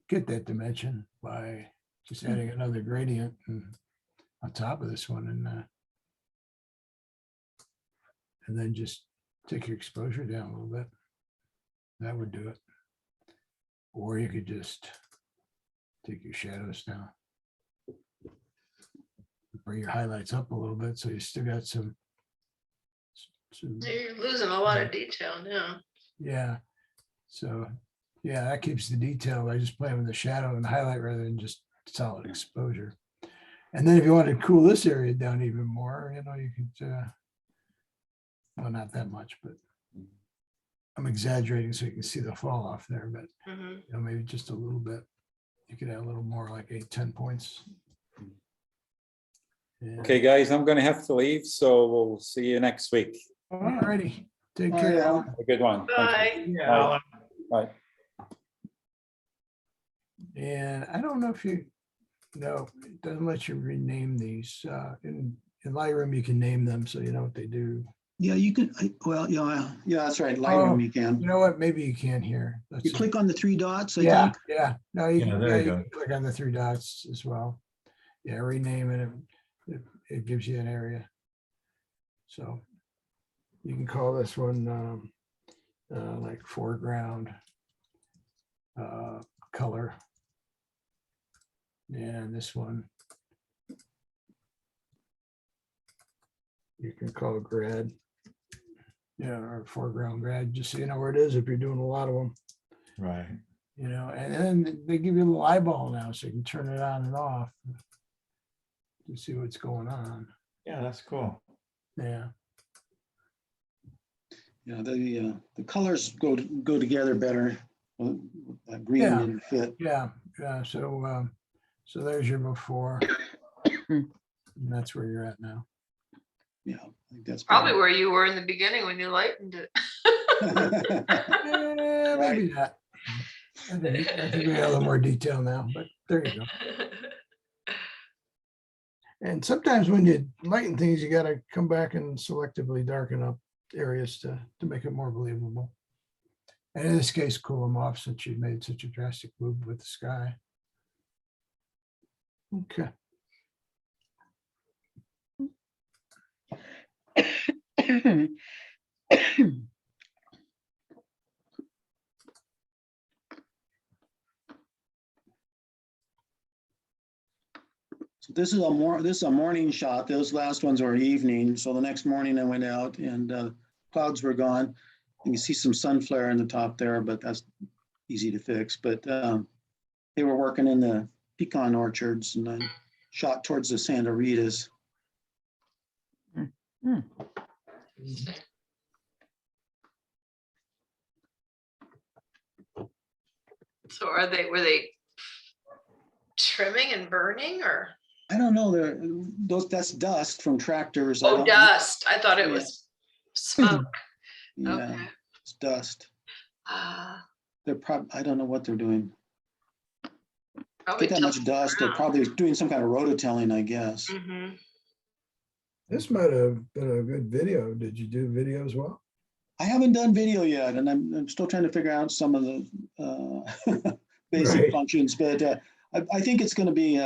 get that dimension by just adding another gradient on top of this one and then just take your exposure down a little bit. That would do it. Or you could just take your shadows down. Bring your highlights up a little bit so you still got some You're losing a lot of detail now. yeah. So yeah, that keeps the detail by just playing with the shadow and highlight rather than just solid exposure. And then if you want to cool this area down even more, you know, you could, well, not that much, but I'm exaggerating so you can see the fall off there, but Mhm. you know, maybe just a little bit. You could add a little more, like 8-10 points. Yeah. Okay, guys, I'm going to have to leave, so we'll see you next week. Alrighty, take Bye, care. Alan. Have a good one. Thank you. Bye. Yeah, Alan. Bye. And I don't know if you know, it doesn't let you rename these. In Lightroom, you can name them so you know what they do. Yeah, you can, well, yeah, that's right. Lightroom you You can. know what? Maybe you can here. You click on the three dots, I Yeah, think. yeah. No, you Yeah, can, there yeah, you you go. can click on the 3 dots as well. Yeah, rename it. It gives you an area. So you can call this one like foreground color. And this one you can call grad. Yeah, or foreground grad, just so you know where it is if you're doing a lot of them. Right. You know, and then they give you a little eyeball now so you can turn it on and off to see what's going on. Yeah, that's cool. Yeah. Yeah, the colors go together better. That green Yeah. didn't fit. Yeah. Yeah. So so there's your before. And that's where you're at now. Yeah, I think that's Probably where you were in the beginning when you lightened it. Maybe not. I think we have a little more detail now, but there you go. And sometimes when you lighten things, you got to come back and selectively darken up areas to make it more believable. And in this case, cool them off since you made such a drastic move with the sky. Okay. So this is a morning shot. Those last ones are evening. So the next morning I went out and clouds were gone. You can see some sun flare in the top there, but that's easy to fix. But they were working in the pecan orchards and I shot towards the Santa Ritas. So were they trimming and burning or? I don't know. That's dust from tractors. I Oh, don't- dust. I thought it Yeah. was smoke. Yeah, Okay. it's dust. Ah, I don't know what they're doing. probably Get that much dust. They're probably doing some kind of rototilling, I guess. Mm-hmm. This might have been a good video. Did you do video as well? I haven't done video yet, and I'm still trying to figure out some of the basic Right. functions, but I think it's going to be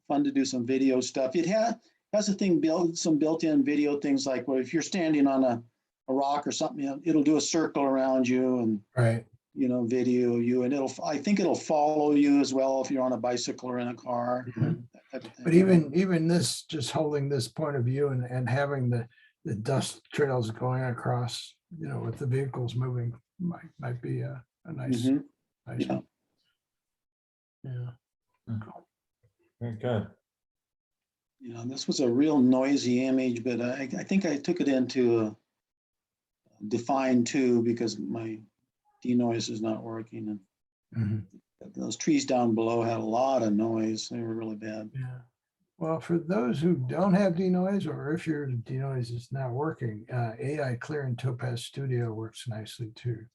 fun to do some video stuff. It has a thing some built-in video things like, well, if you're standing on a rock or something, it'll do a circle around you and Right. video you, and I think it'll follow you as well if you're on a bicycle or in a car. Mhm. That type of thing. But even this, just holding this point of view and having the dust trails going across, with the vehicles moving might be a nice, Mhm. nice Yeah. one. Yeah. Very good. This was a real noisy image, but I think I took it into define 2 because my denoise is not working. And Mhm. those trees down below had a lot of noise. They were really bad. Yeah. Well, for those who don't have denoise, or if your denoise is not working, AI Clear in Topaz Studio works nicely too.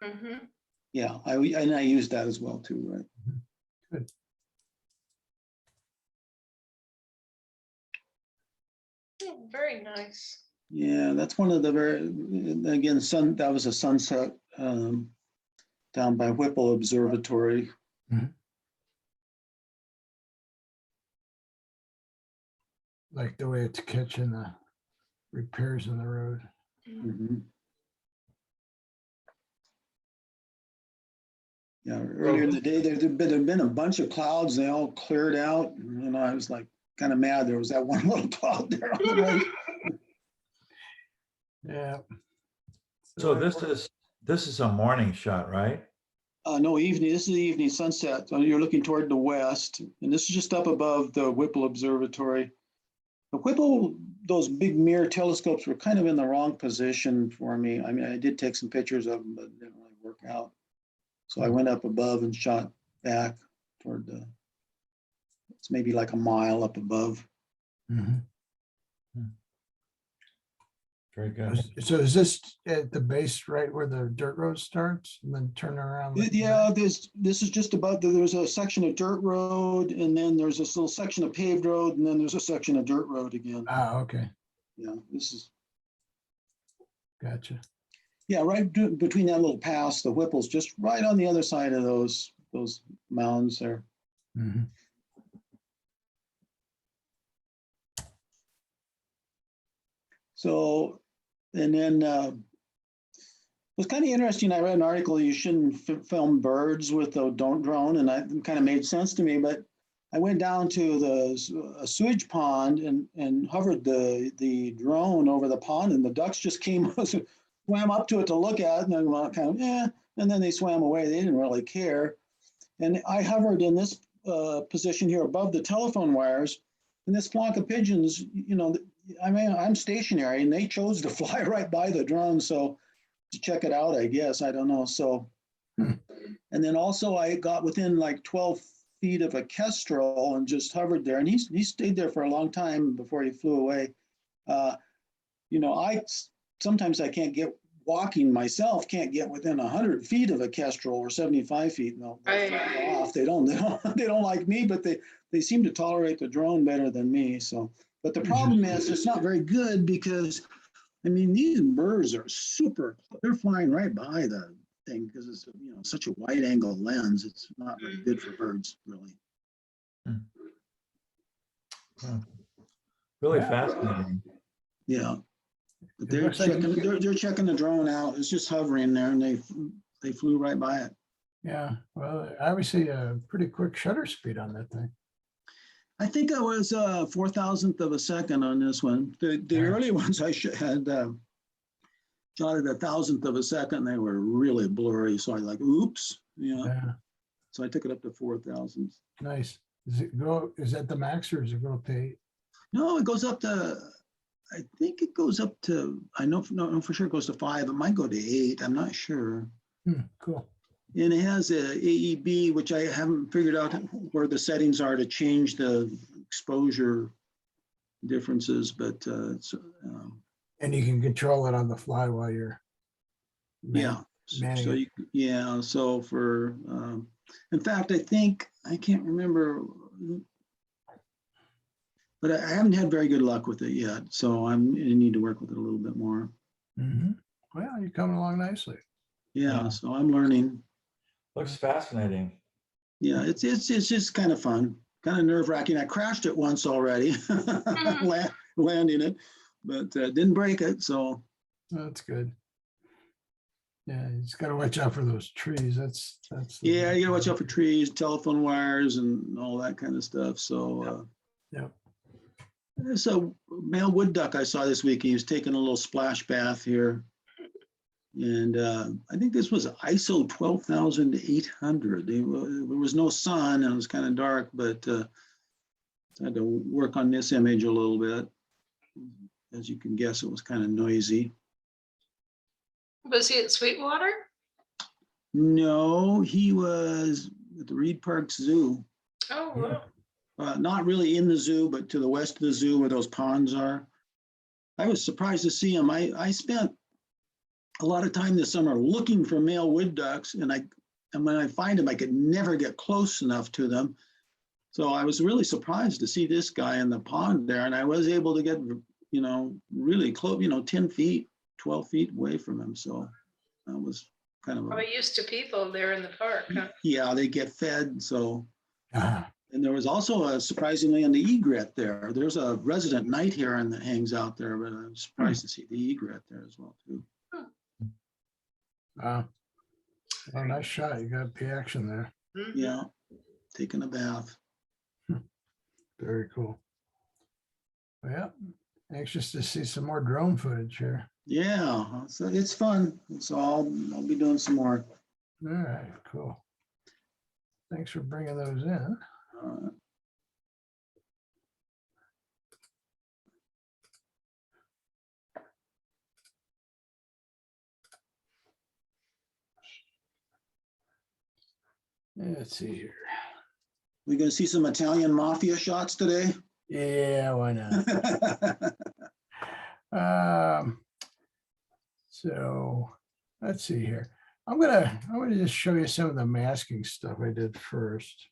Mhm. Yeah, and I use that as well too, right? Good. Oh, very nice. Yeah, that's one of the again, that was a sunset down by Whipple Observatory. Like the way it's catching the repairs in the road. Mhm. Yeah, earlier in the day, there'd been a bunch of clouds, they all cleared out, and I was like kind of mad there was that one little cloud there on the right. Yeah. So this is a morning shot, right? No, evening, this is the evening sunset. You're looking toward the west, and this is just up above the Whipple Observatory. The Whipple, those big mirror telescopes were kind of in the wrong position for me. I mean, I did take some pictures of them, but it didn't really work out. So I went up above and shot back toward it's maybe like a mile up above. Mhm. Very good. So is this at the base right where the dirt road starts and then turn around? Yeah, this is just about, there's a section of dirt road, and then there's this little section of paved road, and then there's a section of dirt road again. Ah, okay. Yeah, this is, Gotcha. yeah, right between that little pass, the Whipple's just right on the other side of those mounds there. Mhm. So, and then it was kind of interesting. I read an article, you shouldn't film birds with the drone, and that kind of made sense to me. But I went down to a sewage pond and hovered the drone over the pond, and the ducks just came, swam up to it to look at it, and then kind of, and then they swam away. They didn't really care. And I hovered in this position here above the telephone wires, and this flock of pigeons, you know, I mean, I'm stationary, and they chose to fly right by the drone. So to check it out, I guess, I don't know. So, and then also I got within like 12 feet of a kestrel and just hovered there, and he stayed there for a long time before he flew away. You know, sometimes I can't get walking myself, can't get within 100 feet of a kestrel or 75 feet. And they'll fly off. They don't like me, but they seem to tolerate the drone better than me. So, but the problem is it's not very good because, I mean, these birds are they're flying right by the thing because it's, you know, such a wide angle lens. It's not very good for birds, really. Really Yeah. fascinating. Yeah. But It they're looks like they're checking the drone out. It's just hovering there, and they flew right by it. Yeah, well, obviously a pretty quick shutter speed on that thing. I think I was 4,000th of a second on this one. The Yeah. early ones I had shot at 1,000th of a second. They were really blurry, so I like, oops, Yeah, So I took it up to 4,000. nice. Is that the max or is it go up to 8? No, it goes up to. I think it goes up to. I know for sure it goes to 5. It might go to 8. I'm not sure. Cool. And it has a AEB, which I haven't figured out where the settings are to change the exposure differences, but it's, And you can control it on the fly while you're yeah. manning So it. so for in fact, I can't remember, but I haven't had very good luck with it yet. So I need to work with it a little bit more. Well, you're coming along nicely. Yeah. So I'm learning. Looks fascinating. Yeah, it's just kind of fun, kind of nerve wracking. I crashed it once already, landing it, but didn't break it. So That's good. Yeah, you just got to watch out for those trees. That's yeah, you gotta watch out for trees, telephone wires, and all that kind of stuff. So Yep. there's a male wood duck I saw this week. He was taking a little splash bath here, and I think this was ISO 12,800. There was no sun and it was kind of dark, but I had to work on this image a little bit. As you can guess, it was kind of noisy. Was he at Sweetwater? No, he was at the Reed Park Zoo. Oh, wow. not really in the zoo, but to the west of the zoo where those ponds are. I was surprised to see them. I spent a lot of time this summer looking for male wood ducks, and when I find them, I could never get close enough to them. So I was really surprised to see this guy in the pond there, and I was able to get, really close, 10 feet, 12 feet away from him. So that was kind of Probably used to people there in the park, huh? yeah, they get fed. So, Uh-huh. and there was also surprisingly on the egret there. There's a resident night heron that hangs out there, but I'm surprised to see the egret there as well too. Oh, nice shot. You got the action there. Mhm. Yeah, taking a bath. Very cool. Well, yeah, anxious to see some more drone footage here. Yeah, so it's fun. So I'll be doing some more. All right, cool. Thanks for bringing those in. Uh, Let's see here. we gonna see some Italian mafia shots today. Yeah, why not? So let's see here. I'm gonna just show you some of the masking stuff I did first.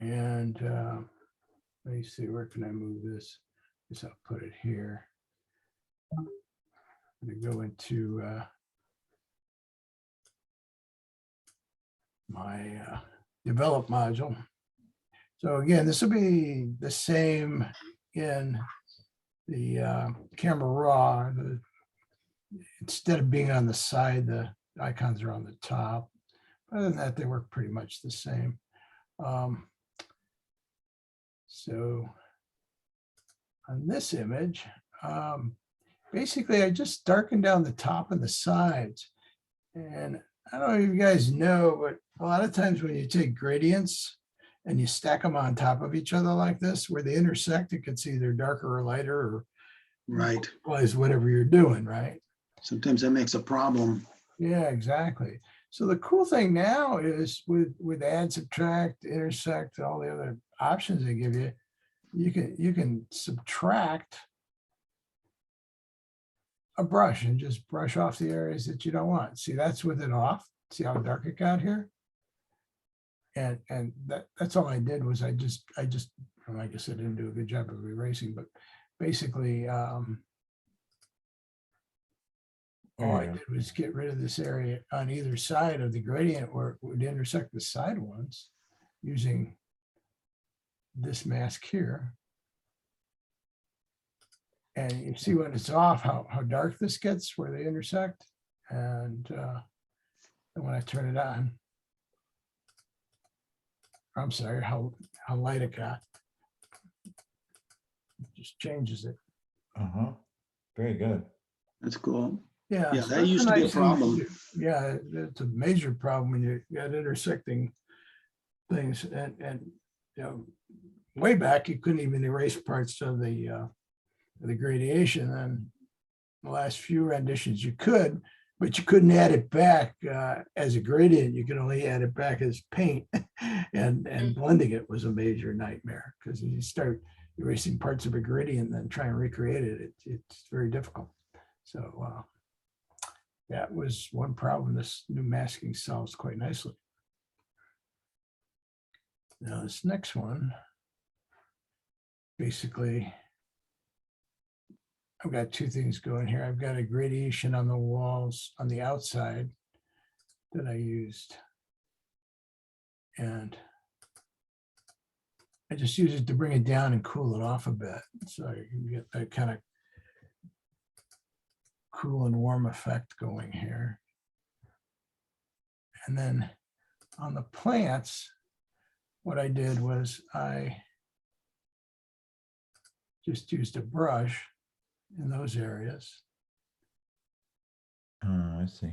And let me see, where can I move this? Guess I'll put it here. I'm gonna go into my develop module. So again, this will be the same in the camera raw. Instead of being on the side, the icons are on the top. Other than that, they work pretty much the same. So on this image, basically I just darkened down the top and the sides. And I don't know if you guys know, but a lot of times when you take gradients and you stack them on top of each other like this, where they intersect, it gets either darker or lighter or Right. whatever you're doing, right? Sometimes that makes a problem. Yeah, exactly. So the cool thing now is with add, subtract, intersect, all the other options they give you, you can subtract a brush and just brush off the areas that you don't want. See, that's with it off. See how dark it got here? And that's all I did was I just well, I guess I didn't do a good job of erasing, but basically all I did was get rid of this area on either side of the gradient where it would intersect the side ones using this mask here. And you see when it's off, how dark this gets where they intersect. And when I turn it on, I'm sorry, how light it got. It just changes it. Uh-huh. Very good. That's cool. Yeah, Yeah, so that that's a used to be a nice thing to problem. do. Yeah, it's a major problem when you got intersecting things, and way back you couldn't even erase parts of the gradation. And the last few renditions you could, but you couldn't add it back as a gradient. You could only add it back as paint, and blending it was a major nightmare because you start erasing parts of a gradient and then try and recreate it. It's very difficult. So that was one problem this new masking solves quite nicely. Now this next one, basically, I've got two things going here. I've got a gradation on the walls on the outside that I used. And I just use it to bring it down and cool it off a bit. So you can get that kind of cool and warm effect going here. And then on the plants, what I did was I just used a brush in those areas, Oh, I see.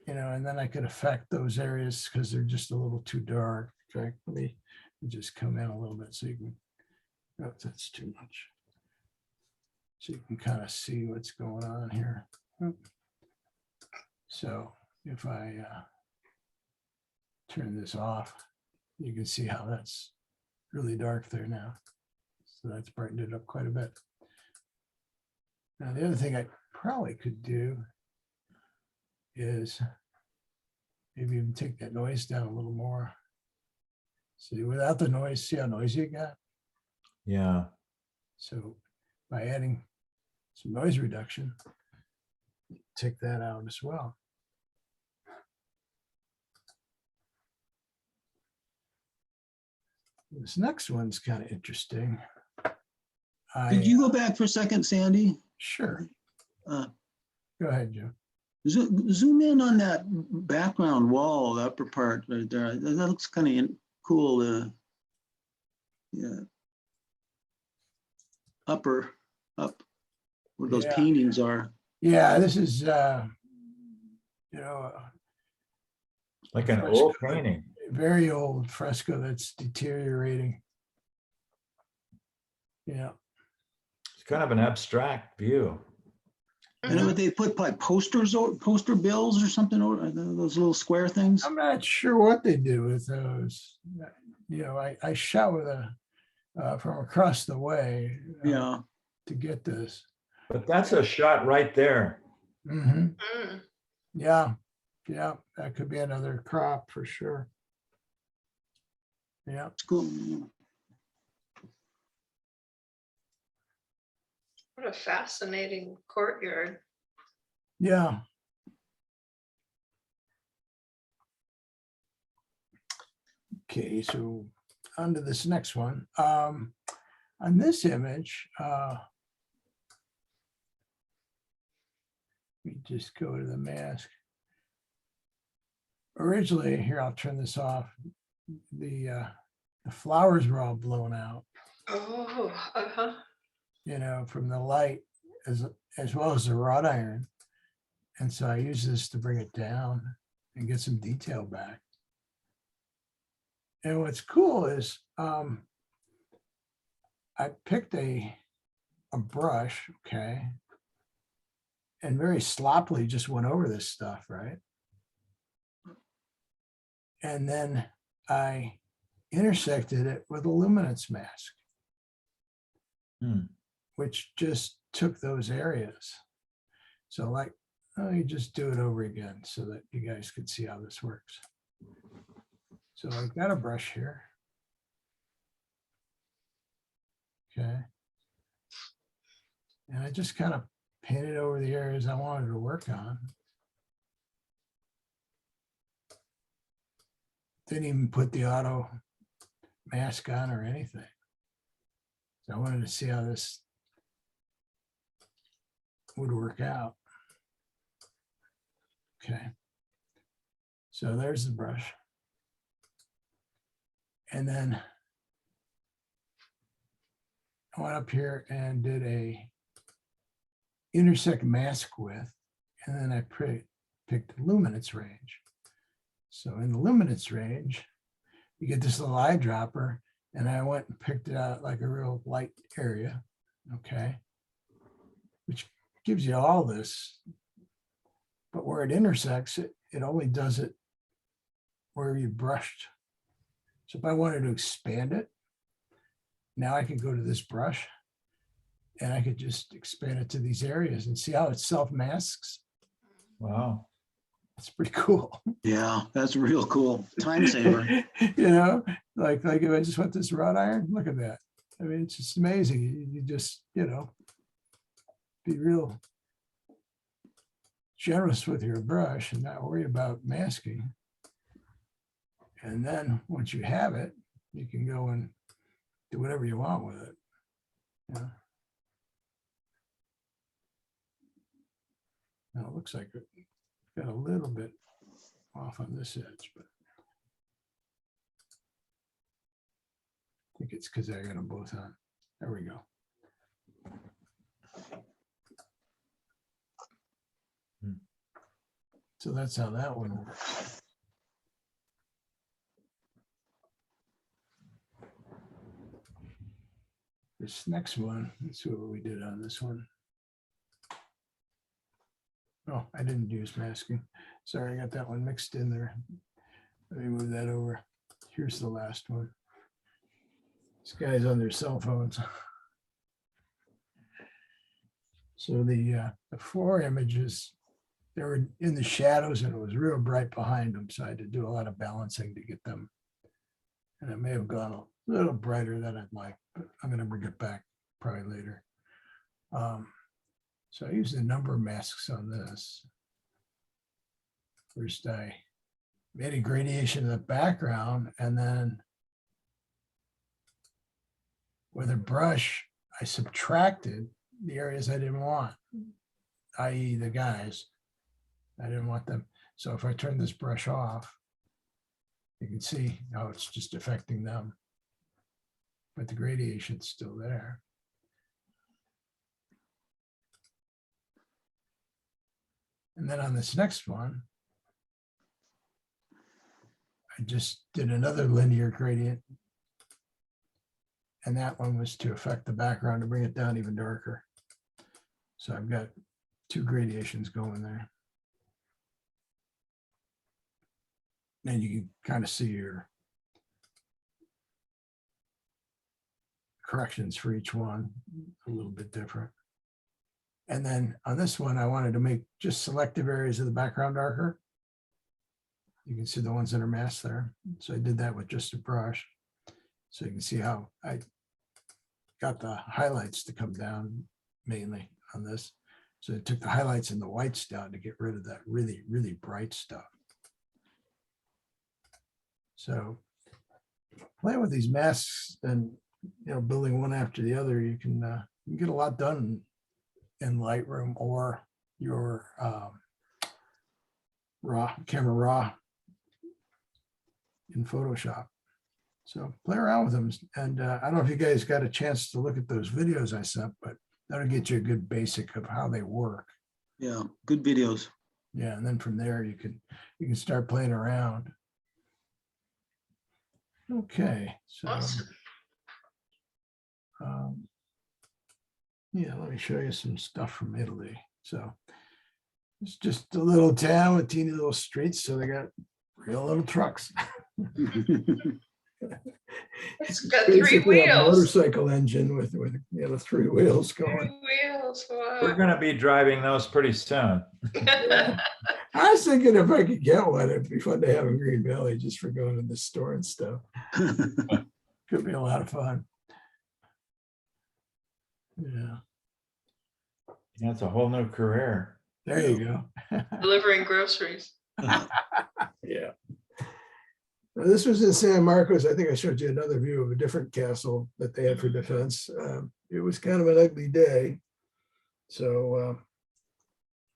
and then I could affect those areas because they're just a little too dark. In fact, let me just come in a little bit so you can, oh, that's too much. So you can kind of see what's going on here. So if I turn this off, you can see how that's really dark there now. So that's brightened it up quite a bit. Now, the other thing I probably could do is maybe even take that noise down a little more. See, without the noise, see how noisy it got? Yeah. So by adding some noise reduction, take that out as well. This next one's kind of interesting. Could you go back for a second, Sandy? Sure. Uh, Go ahead, Joe. Zoom in on that background wall, the upper part right there. That looks kind of cool. Yeah. Up where those Yeah. paintings are. Yeah, this is, you know, Like an fresco, old painting. very old fresco that's deteriorating. Yeah. It's kind of an abstract view. And Mhm. would they put like poster bills or something, or those little square things? I'm not sure what they do with those. You know, I shot with from across the way Yeah. to get this. But that's a shot right there. Mhm. Mm. Yeah, yeah, that could be another crop for sure. Yeah, It's cool. What a fascinating courtyard. yeah. Okay, so on to this next one. On this image, we just go to the mask. Originally, here, I'll turn this off. The flowers were all blown out, Oh, uh-huh. you know, from the light as well as the wrought iron. And so I use this to bring it down and get some detail back. And what's cool is I picked a brush, okay, and very sloppily just went over this stuff, right? And then I intersected it with a luminance mask, Hmm. which just took those areas. So like, let me just do it over again so that you guys could see how this works. So I've got a brush here. Okay. And I just kind of painted over the areas I wanted to work on. Didn't even put the auto mask on or anything. So I wanted to see how this would work out. Okay. So there's the brush. And then I went up here and did a intersect mask width, and then I picked the luminance range. So in the luminance range, you get this little eyedropper, and I went and picked it out like a real light area, okay, which gives you all this, but where it intersects, it only does it where you brushed. So if I wanted to expand it, now I could go to this brush and I could just expand it to these areas and see how it self-masks. Wow. That's pretty cool. Yeah, that's real cool. Time saver. You know, like if I just went this wrought iron, look at that. I mean, it's just amazing. You just, you know, be real generous with your brush and not worry about masking. And then once you have it, you can go and do whatever you want with it. Yeah. Now it looks like it got a little bit off on this edge, but I think it's because I got them both on. There we go. So that's how that one works. This next one, let's see what we did on this one. Oh, I didn't use masking. Sorry, I got that one mixed in there. Let me move that over. Here's the last one. These guys on their cell phones. So the four images, they were in the shadows and it was real bright behind them. So I had to do a lot of balancing to get them. And it may have gone a little brighter than I'd like, but I'm going to bring it back probably later. So I used a number of masks on this. First, I made a gradation of the background, and then with a brush, I subtracted the areas I didn't want, i.e. the guys. I didn't want them. So if I turn this brush off, you can see how it's just affecting them. But the gradation's still there. And then on this next one, I just did another linear gradient. And that one was to affect the background to bring it down even darker. So I've got two gradations going there. And you can kind of see your corrections for each one a little bit different. And then on this one, I wanted to make just selective areas of the background darker. You can see the ones that are masked there. So I did that with just a brush. So you can see how I got the highlights to come down mainly on this. So I took the highlights and the whites down to get rid of that really, really bright stuff. So playing with these masks and, you know, building one after the other, you can get a lot done in Lightroom or your camera raw in Photoshop. So play around with them. And I don't know if you guys got a chance to look at those videos I sent, but that'll get you a good basic of how they work. Yeah, good videos. Yeah, and then from there you can start playing around. Okay, so Awesome. yeah, let me show you some stuff from Italy. So it's just a little town with teeny little streets, so they got real little trucks. It's got three Basically a wheels. motorcycle engine with you know, 3 wheels going. 3 wheels. We're Wow. gonna be driving those pretty soon. Yeah. I was thinking if I could get one, it'd be fun to have in Green Valley just for going to the store and stuff. Could be a lot of fun. Yeah, That's a whole new career. there you go. Delivering groceries. Yeah. Now, this was in San Marcos. I think I showed you another view of a different castle that they had for defense. It was kind of an ugly day. So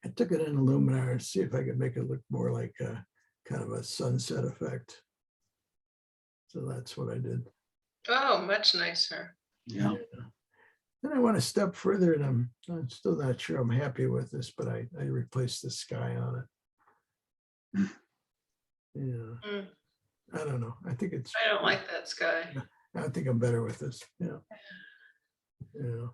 I took it in Luminar to see if I could make it look more like a kind of a sunset effect. So that's what I did. Oh, much nicer. Yeah. Then I went a step further, and I'm still not sure I'm happy with this, but I replaced the sky on it. Yeah. Mm. I don't know. I think it's, I don't like that sky. I think I'm better with this. Yeah. Yeah.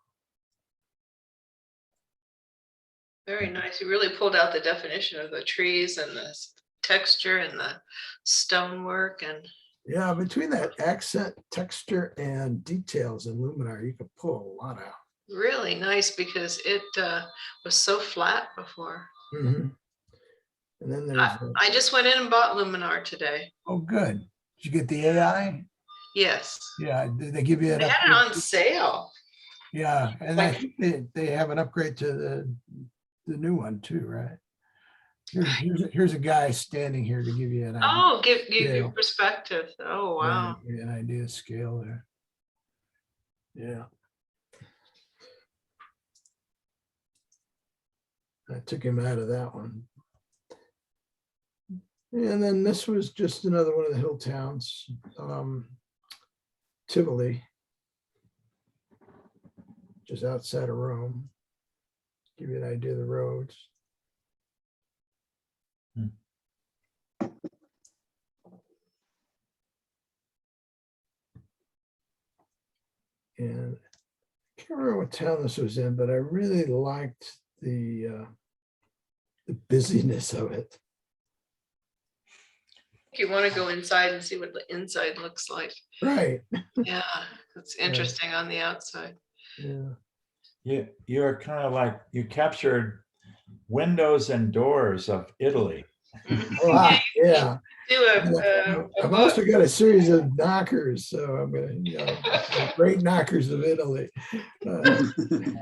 Very nice. You really pulled out the definition of the trees and the texture and the stonework and Yeah. Between that accent, texture, and details in Luminar, you can pull a lot out. really nice because it was so flat before. Mhm. And then there's, I just went in and bought Luminar today. oh, good. Did you get the AI? Yes. Yeah. Did they give you an They had it upgrade? on sale. Yeah. And I Like- think they have an upgrade to the new one too, right? Here's a guy standing here to give you an idea. Oh, give you Scale. perspective. Oh, wow. Yeah, give you an idea of scale there. Yeah. I took him out of that one. And then this was just another one of the hill towns, Tivoli, just outside of Rome. Give you an idea of the roads. And I can't remember what town this was in, but I really liked the busyness of it. You want to go inside and see what the inside looks like. Right. Yeah. It's interesting on the outside. Yeah. You're kind of like, you captured windows and doors of Italy. Wow, yeah. Do a I've book. also got a series of knockers, so I'm gonna, the great knockers of Italy. Oh,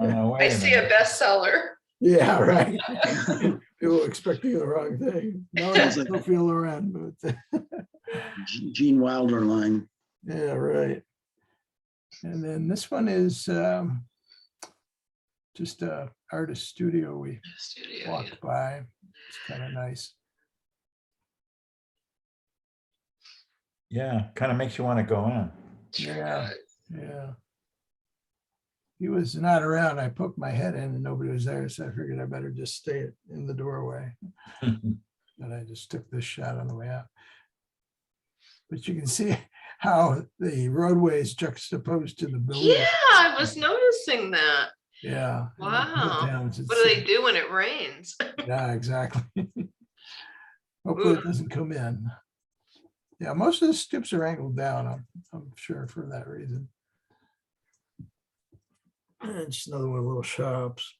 no, I wait a see a minute. bestseller. Yeah, right. People expecting the wrong thing. No, Sounds it's like- Sophia Loren, but Gene Wilder line. yeah, right. And then this one is just a artist studio we Studio. Yeah. walked by. It's kind of nice. Yeah, kind of makes you want to go in. Sure Yeah. does. Yeah. He was not around. I poked my head in and nobody was there, so I figured I better just stay in the doorway. And I just took this shot on the way out. But you can see how the roadway is juxtaposed to the building. Yeah, I was noticing that. Yeah. and the Wow. towns, What do they it's- do when it rains? Yeah, exactly. Hopefully it doesn't come in. Yeah, most of the stoops are angled down, I'm sure for that reason. And just another one of the little shops.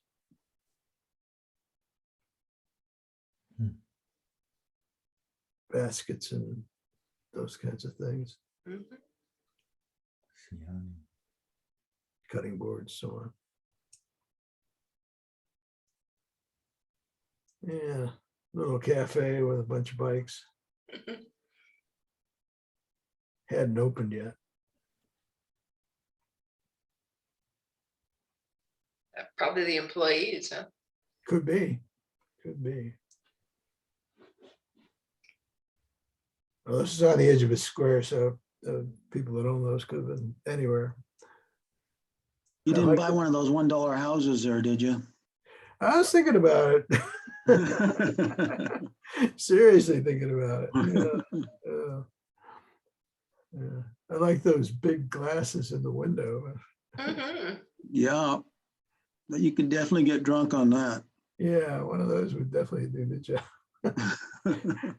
Hmm. Baskets and those kinds of things, Mhm. cutting boards, so on. Yeah, little cafe with a bunch of bikes. Hadn't opened yet. Probably the employees, huh? Could be, could be. Well, this is on the edge of a square, so people that own those could have been anywhere. You I didn't like buy it. one of those $1 houses there, did you? I was thinking about it. Seriously thinking about it. Yeah, yeah, yeah. I like those big glasses in the window. Mhm. Yeah, but you can definitely get drunk on that. Yeah, one of those would definitely do the job.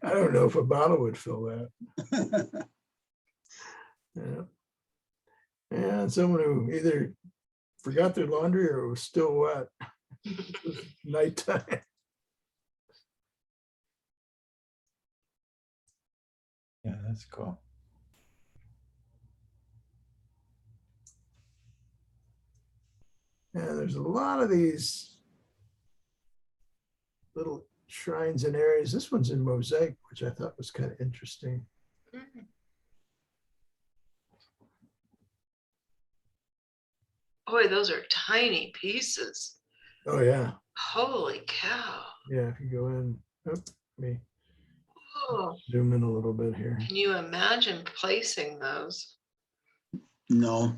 I don't know if a bottle would fill that. Yeah. And someone who either forgot their laundry or was still wet. It was nighttime. Yeah, that's cool. And there's a lot of these little shrines and areas. This one's in mosaic, which I thought was kind of interesting. Mhm. Boy, those are tiny pieces. Oh yeah, Holy cow. yeah. If you go in, oh, let me Oh, zoom in a little bit here. can you imagine placing those? No,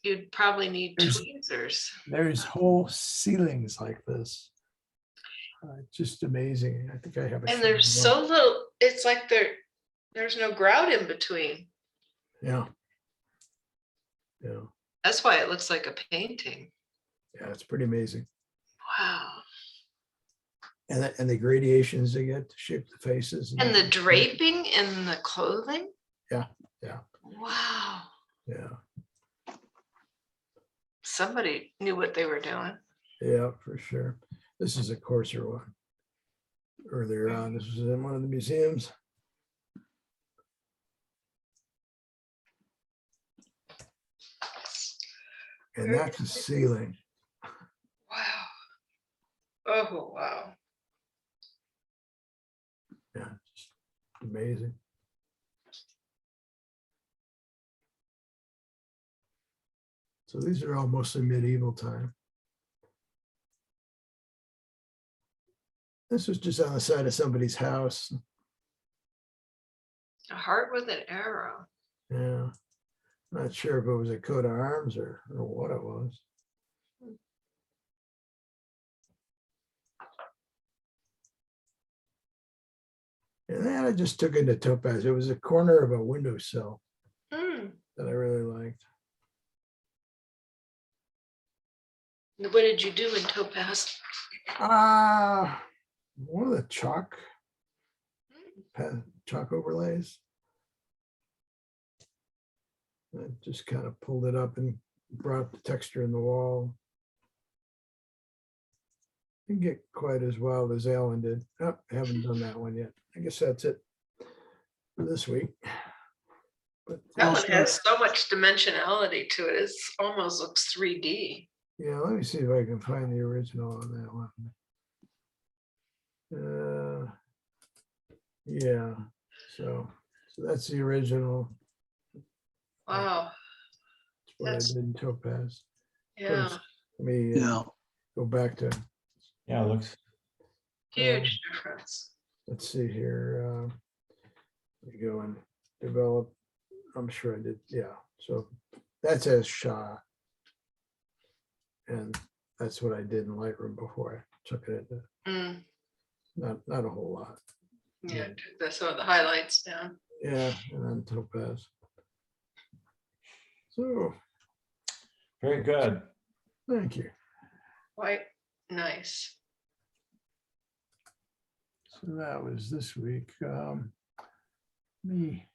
You'd probably need There's- tweezers. There's whole ceilings like this. Just amazing. I think I have a. And shot there's of one. so little, it's like there's no grout in between. Yeah. Yeah, That's why it looks like a painting. yeah. It's pretty amazing. Wow. And the gradations they get to shape the faces. And the draping in the clothing? Yeah, yeah. Wow. Yeah, Somebody knew what they were doing. yeah, for sure. This is a coarser one. Earlier on, this was in one of the museums. And that's the ceiling. Wow. Oh, wow. Yeah, just amazing. So these are all mostly medieval time. This was just on the side of somebody's house. A heart with an arrow. Yeah. Not sure if it was a coat of arms or what it was. And then I just took it to topaz. It was a corner of a windowsill Hmm. that I really liked. What did you do in Topaz? One of the chalk overlays. I just kind of pulled it up and brought the texture in the wall. Didn't get quite as wild as Alan did. Oh, I haven't done that one yet. I guess that's it for this week. But That one Also- has so much dimensionality to it. It almost looks 3D. yeah, let me see if I can find the original on that one. Yeah, so that's the original. Wow. That's what I That's- did in Topaz. Yeah. Let me Yeah, go back to, Yeah, it looks, Huge difference. let's see here. Let me go and develop. I'm sure I did. Yeah, so that's as shot. And that's what I did in Lightroom before I took it into, Mm, not a whole lot. yeah, took some of the highlights down. Yeah, and then Topaz. So, very good. thank you. Quite nice. So that was this week. Me